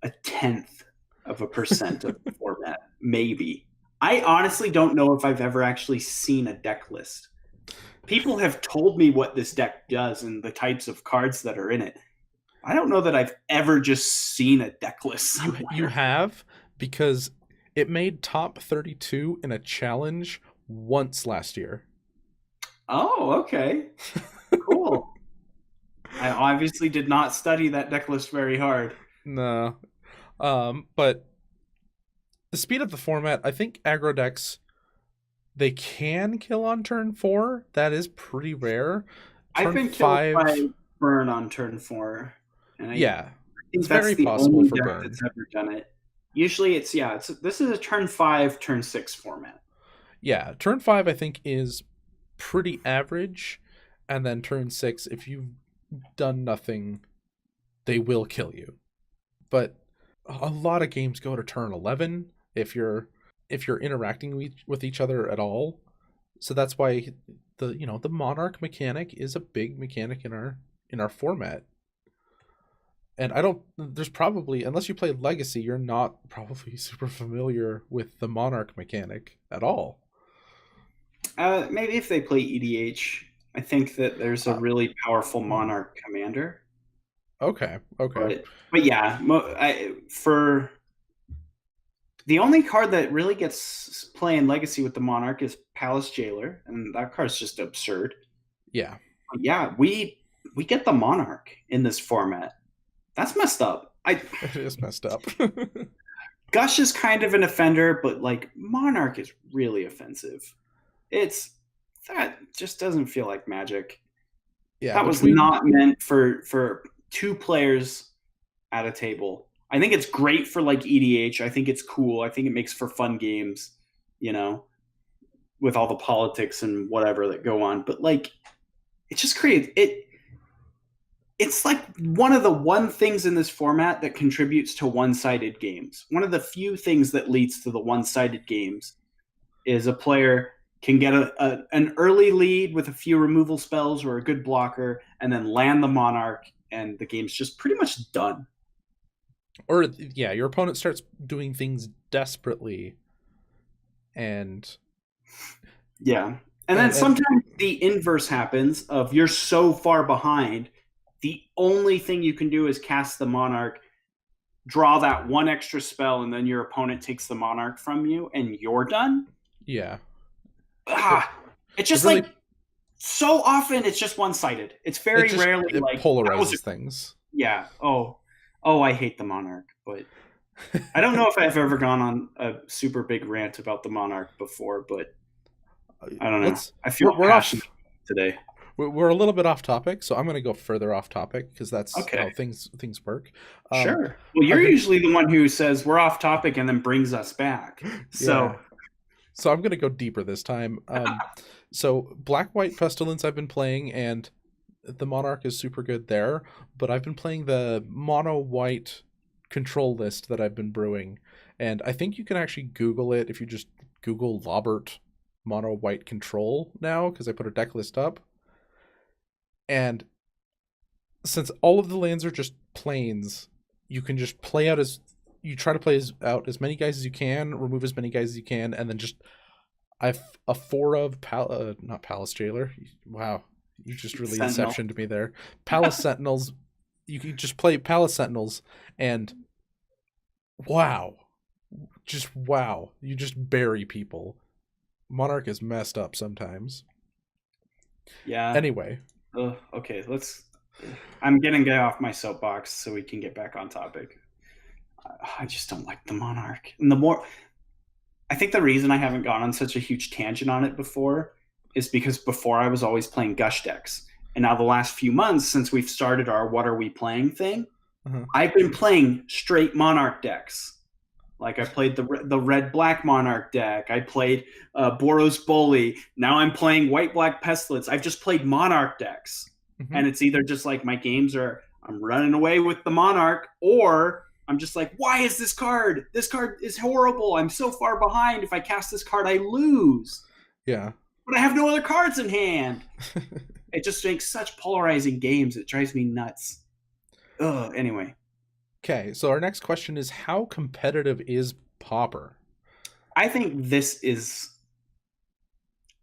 0.1% of the format. Maybe. I honestly don't know if I've ever actually seen a deck list. People have told me what this deck does and the types of cards that are in it. I don't know that I've ever just seen a deck list somewhere. You have, because it made top 32 in a challenge once last year. Oh, okay. Cool. I obviously did not study that deck list very hard. No. But the speed of the format, I think aggro decks, they can kill on turn 4. That is pretty rare. I've been killed by burn on turn 4. And I think it's that's very the possible only for deck burn. that's ever done it. Usually this is a turn 5, turn 6 format. Yeah, turn 5 I think is pretty average, and then turn 6, if you've done nothing, they will kill you. But a lot of games go to turn 11 if you're interacting with each other at all. So that's why the Monarch mechanic is a big mechanic in our format. And there's probably, unless you play Legacy, you're not probably super familiar with the Monarch mechanic at all. Maybe if they play EDH, I think that there's a really powerful Monarch commander. Okay. But yeah, for the only card that really gets play in Legacy with the Monarch is Palace Jailer, and that card's just absurd. Yeah. But yeah, we get the Monarch in this format. That's messed up. It is messed up. Gush is kind of an offender, but like Monarch is really offensive. That just doesn't feel like Magic. Yeah, that was not meant for 2 players at a table. I think it's great for like EDH. I think it's cool. I think it makes for fun games, with all the politics and whatever that go on. But like, it just creates it. It's like one of the things in this format that contributes to one-sided games. One of the few things that leads to the one-sided games is a player can get an early lead with a few removal spells or a good blocker, and then land the Monarch, and the game's just pretty much done. Or, yeah, your opponent starts doing things desperately, and... Yeah. And then sometimes the inverse happens of you're so far behind, the only thing you can do is cast the Monarch, draw that one extra spell, and then your opponent takes the Monarch from you, and you're done? Yeah. It's just really, like, so often it's just one-sided. It's very rarely it like... polarizes things. Yeah. Oh, I hate the Monarch, but I don't know if I've ever gone on a super big rant about the Monarch before, but I don't know. I feel passionate today. We're a little bit off topic, so I'm going to go further off topic because that's how things work. Sure. Well, you're usually the one who says we're off topic and then brings us back. So So I'm gonna go deeper this time. So Black White Pestilence I've been playing, and the Monarch is super good there. But I've been playing the Mono White control list that I've been brewing, and I think you can actually Google it if you just Google Lobbert Mono White control now, because I put a deck list up. And since all of the lands are just plains, you can just play out as you try to play out as many guys as you can, remove as many guys as you can, and then just I've a four of not Palace Jailer. Wow, you just really Sentinel. inceptioned me there. Palace Sentinels. You can just play Palace Sentinels, and wow, just wow, you just bury people. Monarch is messed up sometimes. Yeah. Anyway, Okay, I'm gonna get off my soapbox so we can get back on topic. I just don't like the Monarch. And I think the reason I haven't gone on such a huge tangent on it before is because before I was always playing Gush decks. And now the last few months since we've started our What Are We Playing thing, I've been playing straight Monarch decks. Like I played the red-black Monarch deck. I played Boros Bully. Now I'm playing white-black Pestilence. I've just played Monarch decks. And it's either just like my games are, I'm running away with the Monarch, or I'm just like, why is this card? This card is horrible. I'm so far behind. If I cast this card, I lose. yeah. But I have no other cards in hand. It just makes such polarizing games. It drives me nuts. Ugh, anyway. Okay, so our next question is, how competitive is Pauper? I think this is,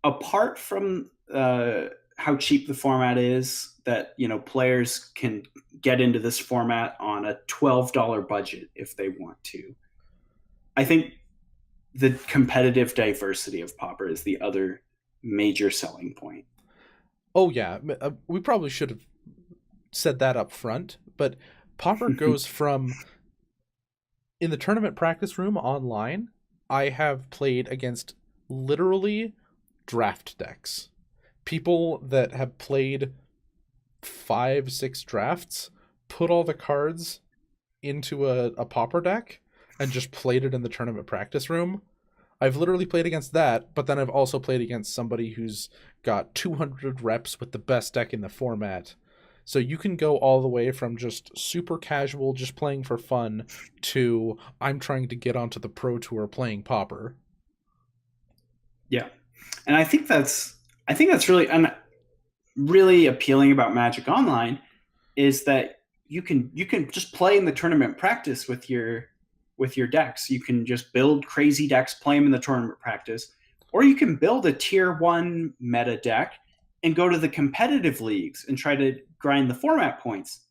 apart from how cheap the format is, that players can get into this format on a $12 budget if they want to. I think the competitive diversity of Pauper is the other major selling point. Oh yeah, we probably should have said that up front, but Pauper goes from, in the tournament practice room online, I have played against literally draft decks. People that have played 5-6 drafts, put all the cards into a Pauper deck, and just played it in the tournament practice room. I've literally played against that, but then I've also played against somebody who's got 200 reps with the best deck in the format. So you can go all the way from just super casual, just playing for fun, to I'm trying to get onto the Pro Tour playing Pauper. Yeah, and I think that's really appealing about Magic Online is that you can just play in the tournament practice with your decks. You can just build crazy decks, play them in the tournament practice, or you can build a tier 1 meta deck and go to the competitive leagues and try to grind the format points,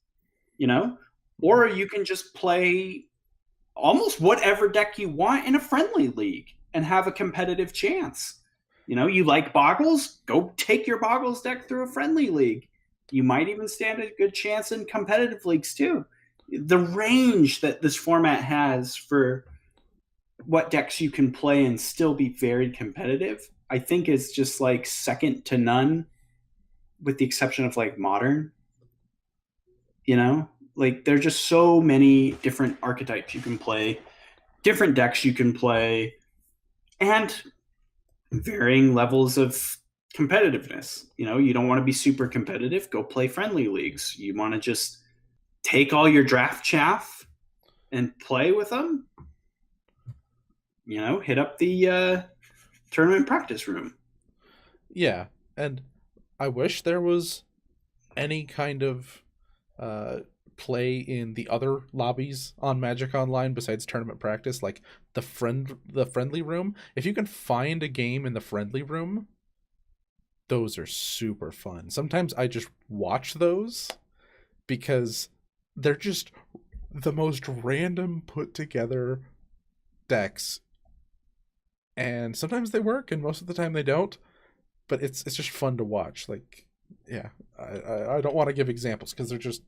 or you can just play almost whatever deck you want in a friendly league and have a competitive chance. You like Boggles? Go take your Boggles deck through a friendly league. You might even stand a good chance in competitive leagues too. The range that this format has for what decks you can play and still be very competitive, I think is just like second to none, with the exception of like Modern. Like there's just so many different archetypes you can play, different decks you can play, and varying levels of competitiveness. You don't want to be super competitive, go play friendly leagues. You want to just take all your draft chaff and play with them, hit up the tournament practice room. Yeah, and I wish there was any kind of play in the other lobbies on Magic Online besides tournament practice, like the friendly room. If you can find a game in the friendly room, those are super fun. Sometimes I just watch those because they're just the most random put together decks, and sometimes they work and most of the time they don't, but it's just fun to watch. Like, yeah, I don't want to give examples because they're just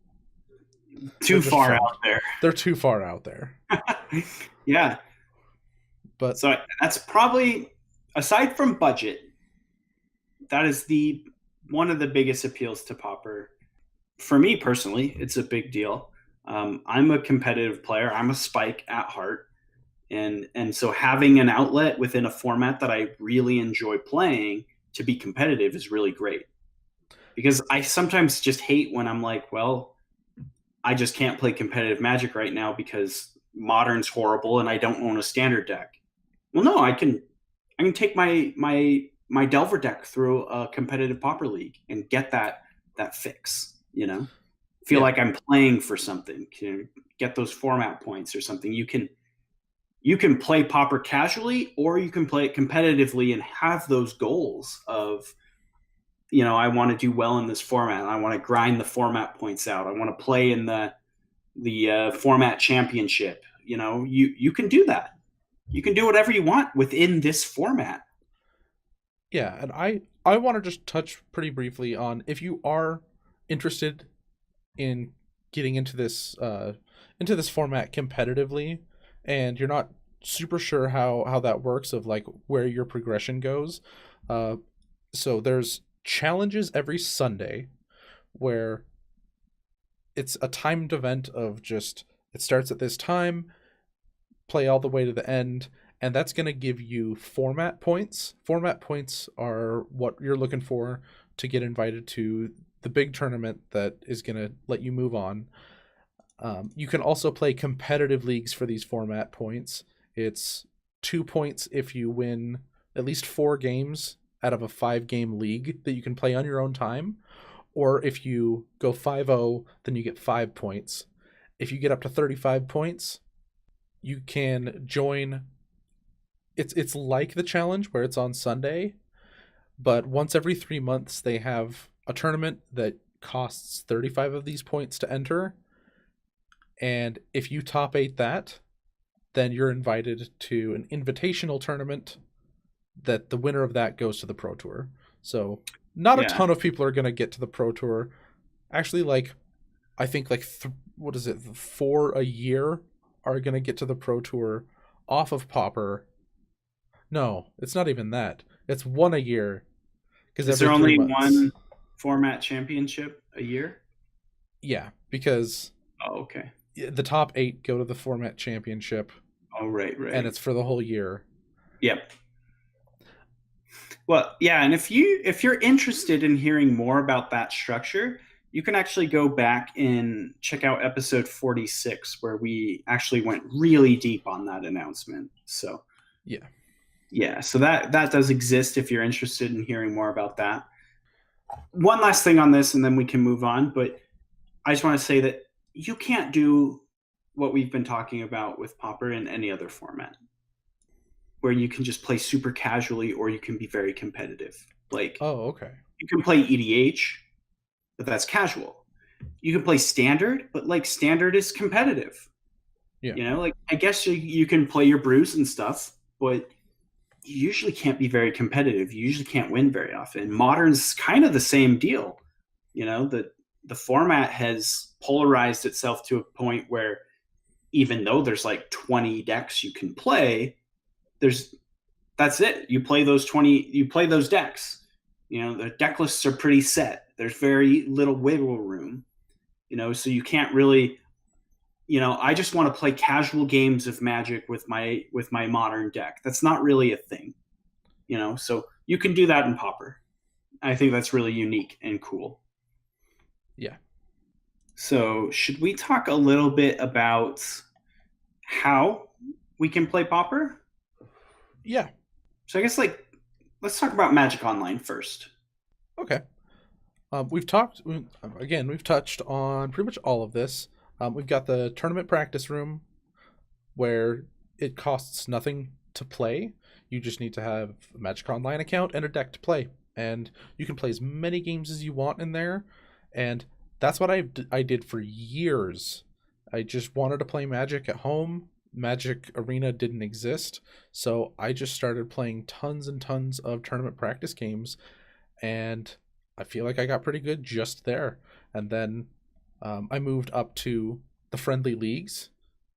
too far out there. They're too far out there. Yeah. But so that's probably, aside from budget, that is one of the biggest appeals to Pauper. For me personally, it's a big deal. I'm a competitive player. I'm a Spike at heart. And so having an outlet within a format that I really enjoy playing to be competitive is really great. Because I sometimes just hate when I'm like, well, I just can't play competitive Magic right now because Modern's horrible and I don't own a standard deck. Well, no, I can take my Delver deck through a competitive Pauper League and get that fix. Feel Yeah. like I'm playing for something. Get those format points or something. You can play Pauper casually, or you can play it competitively and have those goals of, I want to do well in this format. I want to grind the format points out. I want to play in the format championship. You can do that. You can do whatever you want within this format. Yeah, and I want to just touch pretty briefly on, if you are interested in getting into this format competitively, and you're not super sure how that works, of like where your progression goes. So there's challenges every Sunday where it's a timed event of just, it starts at this time, play all the way to the end, and that's going to give you format points. Format points are what you're looking for to get invited to the big tournament that is going to let you move on. You can also play competitive leagues for these format points. It's 2 points if you win at least 4 games out of a 5-game league that you can play on your own time. Or if you go 5-0, then you get 5 points. If you get up to 35 points, you can join. It's like the challenge where it's on Sunday, but once every 3 months they have a tournament that costs 35 of these points to enter. And if you top 8 that, then you're invited to an invitational tournament that the winner of that goes to the Pro Tour. So not a Yeah. ton of people are going to get to the Pro Tour. Actually, I think 4 a year are going to get to the Pro Tour off of Pauper. No, it's not even that. It's 1 a year, because Is there every 3 only months. one format championship a year? Yeah, because Oh, okay. the top 8 go to the format championship, Oh, right, and right. it's for the whole year. Yep. Well, yeah, and if you're interested in hearing more about that structure, you can actually go back and check out episode 46 where we actually went really deep on that announcement. So, Yeah. yeah, so that does exist if you're interested in hearing more about that. One last thing on this and then we can move on, but I just want to say that you can't do what we've been talking about with Pauper in any other format, where you can just play super casually or you can be very competitive. Like, Oh, okay. you can play EDH, but that's casual. You can play standard, but like standard is competitive. Yeah. Like I guess you can play your brews and stuff, but you usually can't be very competitive. You usually can't win very often. Modern's kind of the same deal. The format has polarized itself to a point where even though there's like 20 decks you can play, that's it. You play those 20, you play those decks. The deck lists are pretty set. There's very little wiggle room. So you can't really, I just want to play casual games of Magic with my modern deck. That's not really a thing. So you can do that in Pauper. I think that's really unique and cool. Yeah. So should we talk a little bit about how we can play Pauper? Yeah. So I guess let's talk about Magic Online first. Okay. We've touched on pretty much all of this. We've got the tournament practice room, where it costs nothing to play. You just need to have a Magic Online account and a deck to play, and you can play as many games as you want in there. And that's what I did for years. I just wanted to play Magic at home. Magic Arena didn't exist, so I just started playing tons and tons of tournament practice games, and I feel like I got pretty good just there. And then I moved up to the friendly leagues.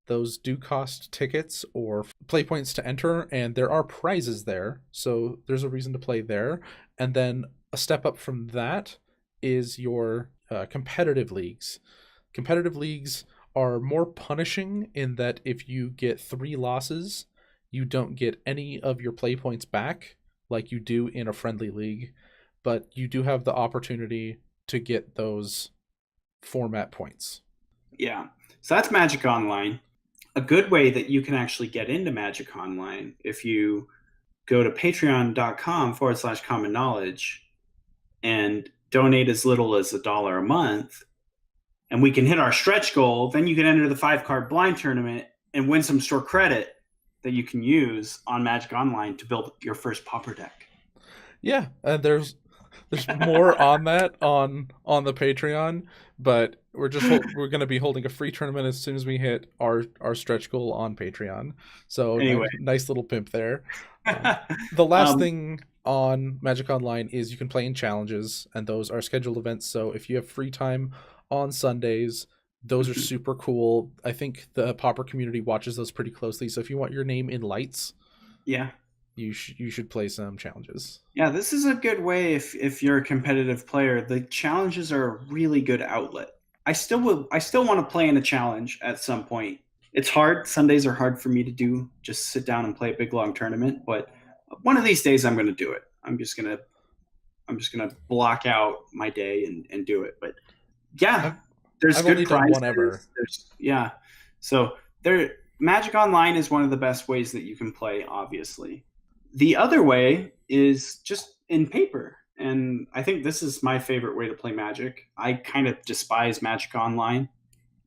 Those do cost tickets or play points to enter, and there are prizes there, so there's a reason to play there. And then a step up from that is your competitive leagues. Competitive leagues are more punishing in that if you get 3 losses, you don't get any of your play points back like you do in a friendly league, but you do have the opportunity to get those format points. Yeah. So that's Magic Online. A good way that you can actually get into Magic Online, if you go to patreon.com/common knowledge and donate as little as $1 a month, and we can hit our stretch goal, then you can enter the 5-card blind tournament and win some store credit that you can use on Magic Online to build your first Pauper deck. Yeah, and there's more on that on the Patreon, but we're going to be holding a free tournament as soon as we hit our stretch goal on Patreon. So anyway, nice little pimp there. The last thing on Magic Online is you can play in challenges, and those are scheduled events. So if you have free time on Sundays, those are super cool. I think the Pauper community watches those pretty closely. So if you want your name in lights, yeah, you should play some challenges. Yeah, this is a good way if you're a competitive player. The challenges are a really good outlet. I still want to play in a challenge at some point. It's hard. Sundays are hard for me to do. Just sit down and play a big long tournament. But one of these days I'm going to do it. I'm just gonna block out my day and do it. But yeah, there's I've good only done one ever. Yeah, so Magic Online is one of the best ways that you can play. Obviously, the other way is just in paper. And I think this is my favorite way to play Magic. I kind of despise Magic Online.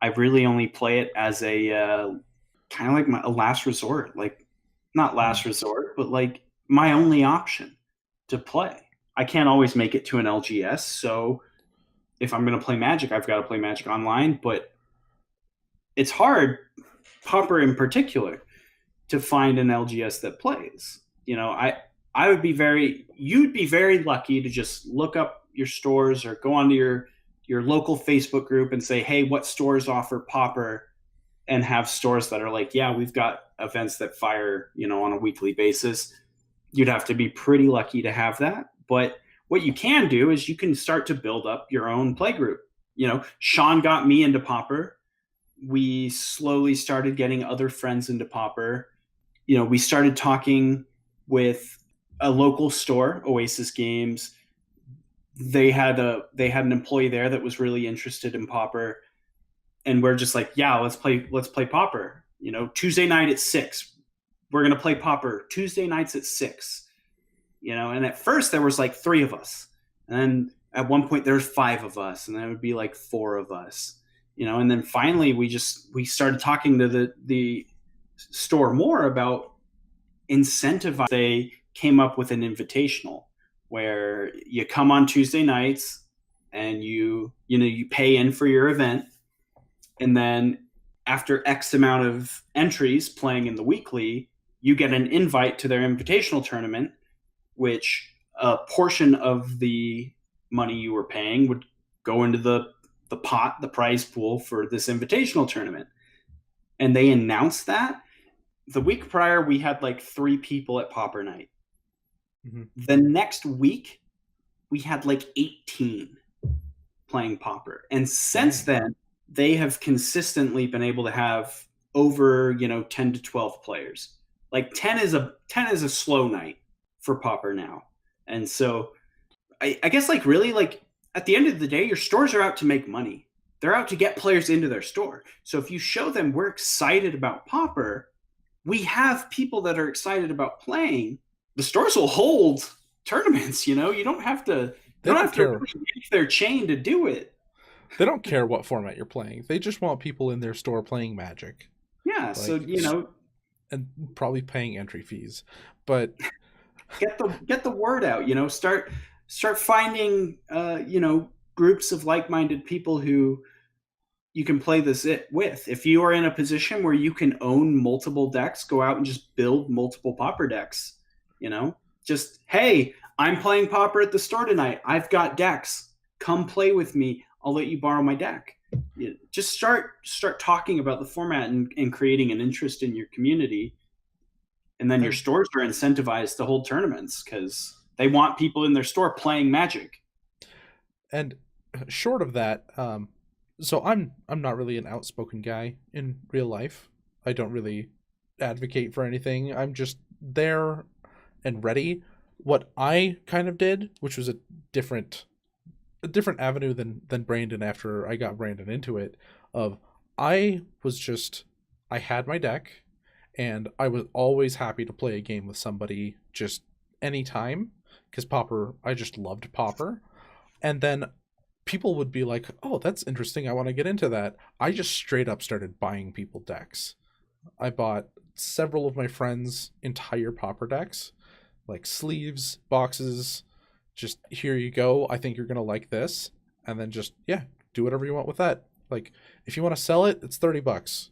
I really only play it as a kind of like a last resort. Like, not last resort, but like my only option to play. I can't always make it to an LGS, so if I'm going to play Magic, I've got to play Magic Online. But it's hard, Pauper in particular, to find an LGS that plays. You know, you'd be very lucky to just look up your stores or go onto your local Facebook group and say, hey, what stores offer Pauper, and have stores that are like, yeah, we've got events that fire, on a weekly basis. You'd have to be pretty lucky to have that. But what you can do is you can start to build up your own play group. Sean got me into Pauper. We slowly started getting other friends into Pauper. We started talking with a local store, Oasis Games. They had an employee there that was really interested in Pauper, and we're just like, yeah, let's play Pauper. Tuesday night at 6, we're gonna play Pauper. Tuesday nights at 6. And at first there was like 3 of us, and then at one point there was 5 of us, and then it would be like 4 of us. And then finally we started talking to the store more about incentivizing. They came up with an invitational where you come on Tuesday nights and you pay in for your event, and then after X amount of entries playing in the weekly, you get an invite to their invitational tournament, which a portion of the money you were paying would go into the prize pool for this invitational tournament. And they announced that the week prior, we had like 3 people at Pauper night. Mm-hmm. The next week, we had like 18 playing Pauper. And since then, they have consistently been able to have over, 10 to 12 players. Like 10 is a slow night for Pauper now. And so I guess like really like at the end of the day, your stores are out to make money. They're out to get players into their store. So if you show them we're excited about Pauper, we have people that are excited about playing, the stores will hold tournaments. You don't have to make their chain to do it. They don't care what format you're playing. They just want people in their store playing Magic. Yeah, like, so and probably paying entry fees. But get the word out, start finding groups of like-minded people who you can play this with. If you are in a position where you can own multiple decks, go out and just build multiple Pauper decks. Just, hey, I'm playing Pauper at the store tonight. I've got decks. Come play with me. I'll let you borrow my deck. Just start talking about the format and creating an interest in your community. And then your stores are incentivized to hold tournaments because they want people in their store playing Magic. And short of that, So I'm not really an outspoken guy in real life. I don't really advocate for anything. I'm just there and ready. What I kind of did, which was a different avenue than Brandon after I got Brandon into it, of I was just I had my deck and I was always happy to play a game with somebody just anytime because Pauper, I just loved Pauper. And then people would be like, "Oh, that's interesting. I want to get into that." I just straight up started buying people decks. I bought several of my friends' entire Pauper decks, like sleeves, boxes. Just here you go. I think you're gonna like this, and then just yeah, do whatever you want with that. Like if you want to sell it, it's $30.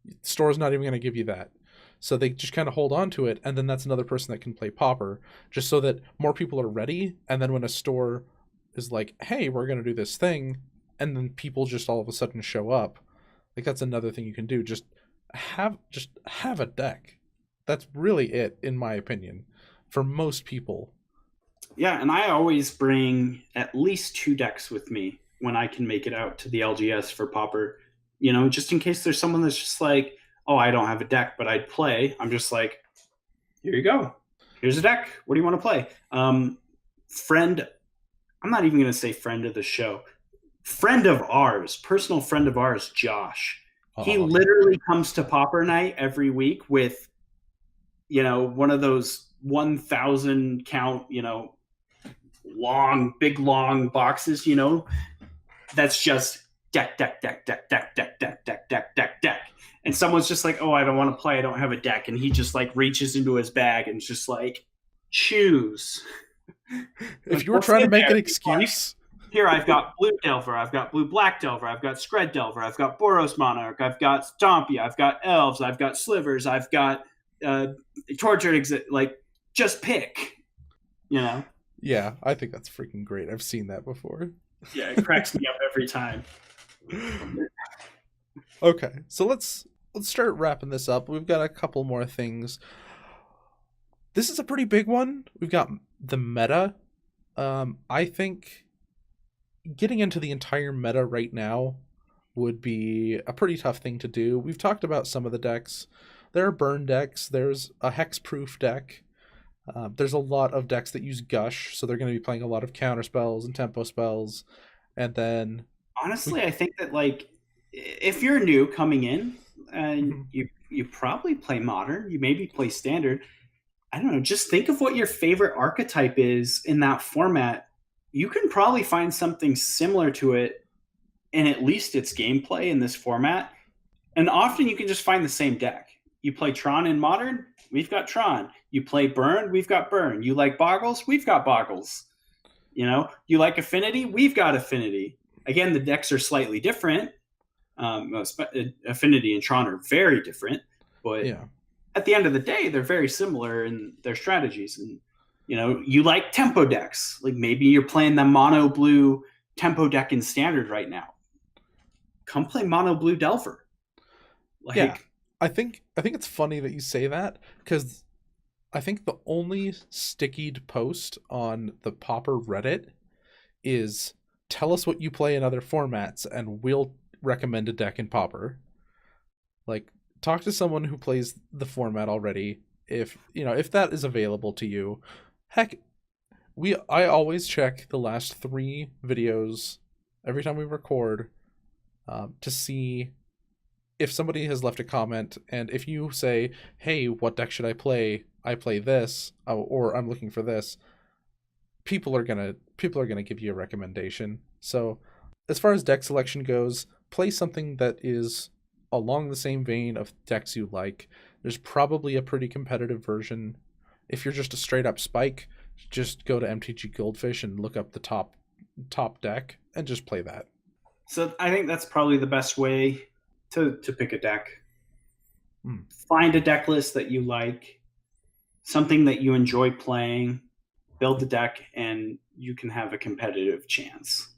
The store's not even gonna give you that. So they just kind of hold on to it, and then that's another person that can play Pauper, just so that more people are ready. And then when a store is like, "Hey, we're gonna do this thing," and then people just all of a sudden show up, like that's another thing you can do. Just have a deck. That's really it, in my opinion, for most people. Yeah, and I always bring at least 2 decks with me when I can make it out to the LGS for Pauper. Just in case there's someone that's just like, oh, I don't have a deck, but I'd play. I'm just like, here you go. Here's a deck. What do you want to play? Friend, I'm not even going to say friend of the show. Friend of ours, personal friend of ours, Josh. He literally comes to Pauper night every week with, one of those 1,000 count, big long boxes, that's just deck, deck, deck, deck, deck, deck, deck, deck, deck, deck, deck. And someone's just like, oh, I don't want to play. I don't have a deck. And he just like reaches into his bag and just like, choose. If you were trying to make an excuse. Here, I've got blue Delver, I've got blue black Delver, I've got Scred Delver, I've got Boros Monarch, I've got Stompia, I've got Elves, I've got Slivers, I've got Tortured Exit. Like, just pick, Yeah, I think that's freaking great. I've seen that before. Yeah, it cracks me up every time. Okay, so let's start wrapping this up. We've got a couple more things. This is a pretty big one. We've got the meta. I think getting into the entire meta right now would be a pretty tough thing to do. We've talked about some of the decks. There are burn decks. There's a hexproof deck. There's a lot of decks that use Gush, so they're going to be playing a lot of counter spells and tempo spells. And then honestly, I think that like if you're new coming in and you probably play modern, you maybe play standard. I don't know, just think of what your favorite archetype is in that format. You can probably find something similar to it in at least its gameplay in this format. And often you can just find the same deck. You play Tron in Modern, we've got Tron. You play Burn, we've got Burn. You like Boggles, we've got Boggles. You like Affinity, we've got Affinity. Again, the decks are slightly different. Affinity and Tron are very different. But at the end of the day, they're very similar in their strategies. And you like tempo decks. Like maybe you're playing the mono blue tempo deck in standard right now. Come play mono blue Delver. I think it's funny that you say that, because I think the only stickied post on the Pauper Reddit is tell us what you play in other formats and we'll recommend a deck in Pauper. Like, talk to someone who plays the format already. If that is available to you. Heck, I always check the last 3 videos every time we record to see if somebody has left a comment, and if you say, hey, what deck should I play? I play this, or I'm looking for this. People are gonna give you a recommendation. So as far as deck selection goes, play something that is along the same vein of decks you like. There's probably a pretty competitive version. If you're just a straight up spike, just go to MTG Goldfish and look up the top deck and just play that. So I think that's probably the best way to pick a deck. Find a deck list that you like, something that you enjoy playing, build the deck, and you can have a competitive chance.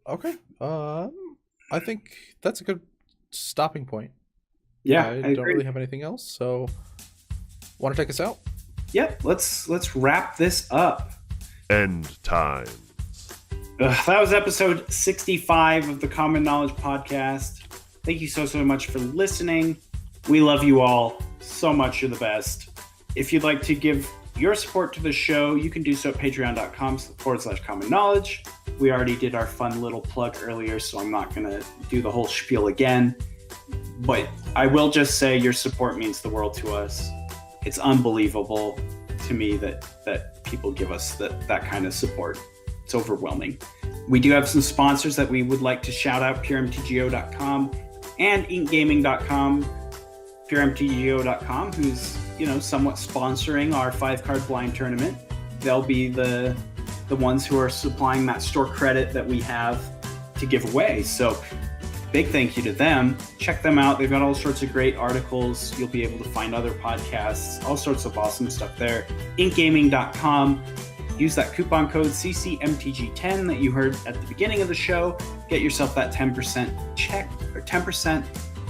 Okay. I think that's a good stopping point. Yeah, I don't really have anything else, so want to take us out? Yep, let's wrap this up. End times. That was episode 65 of the Common Knowledge Podcast. Thank you so much for listening. We love you all so much. You're the best. If you'd like to give your support to the show, you can do so at patreon.com/common knowledge. We already did our fun little plug earlier, so I'm not going to do the whole spiel again. But I will just say your support means the world to us. It's unbelievable to me that people give us that kind of support. It's overwhelming. We do have some sponsors that we would like to shout out, puremtgo.com and inkgaming.com. puremtgo.com, who's, somewhat sponsoring our 5-card blind tournament. They'll be the ones who are supplying that store credit that we have to give away. So big thank you to them. Check them out. They've got all sorts of great articles. You'll be able to find other podcasts, all sorts of awesome stuff there. inkgaming.com. Use that coupon code CCMTG10 that you heard at the beginning of the show. Get yourself that 10% 10%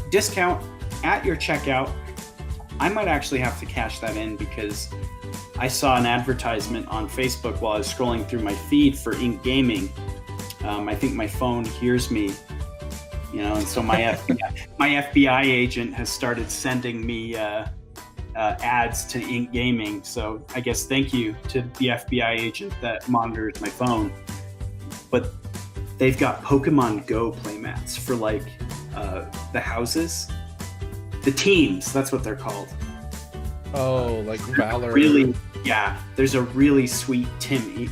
discount at your checkout. I might actually have to cash that in because I saw an advertisement on Facebook while I was scrolling through my feed for Ink Gaming. I think my phone hears me, and so my FBI agent has started sending me ads to Ink Gaming. So I guess thank you to the FBI agent that monitors my phone. But they've got Pokemon Go playmats for the houses, the teams. That's what they're called. Oh, like Valor. Really, yeah. There's a really sweet Team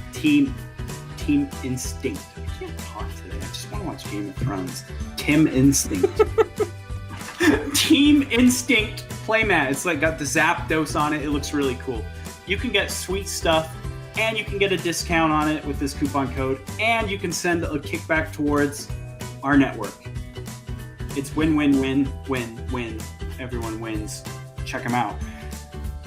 Instinct. I can't talk today. I just want to watch Game of Thrones. Team Instinct. Team Instinct playmat. It's got the Zapdos on it. It looks really cool. You can get sweet stuff, and you can get a discount on it with this coupon code, and you can send a kickback towards our network. It's win-win-win-win-win. Everyone wins. Check them out.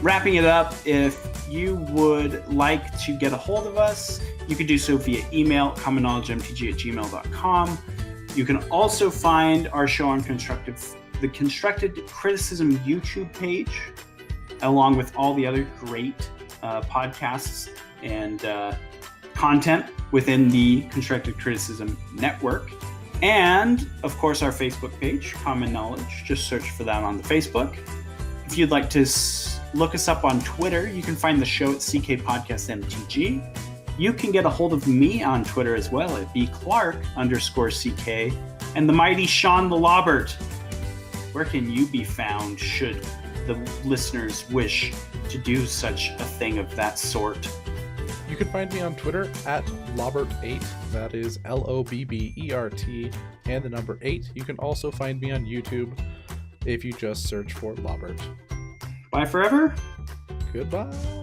Wrapping it up, if you would like to get a hold of us, you can do so via email, commonknowledgemtg@gmail.com. You can also find our show on the Constructed Criticism YouTube page, along with all the other great podcasts and content within the Constructed Criticism Network. And, of course, our Facebook page, Common Knowledge. Just search for that on the Facebook. If you'd like to look us up on Twitter, you can find the show at CK Podcast MTG. You can get a hold of me on Twitter as well at bclark_CK. And the mighty Sean the Lobbert. Where can you be found should the listeners wish to do such a thing of that sort? You can find me on Twitter at Lobbert8. That is Lobbert and the number 8. You can also find me on YouTube if you just search for Lobbert. Bye forever. Goodbye.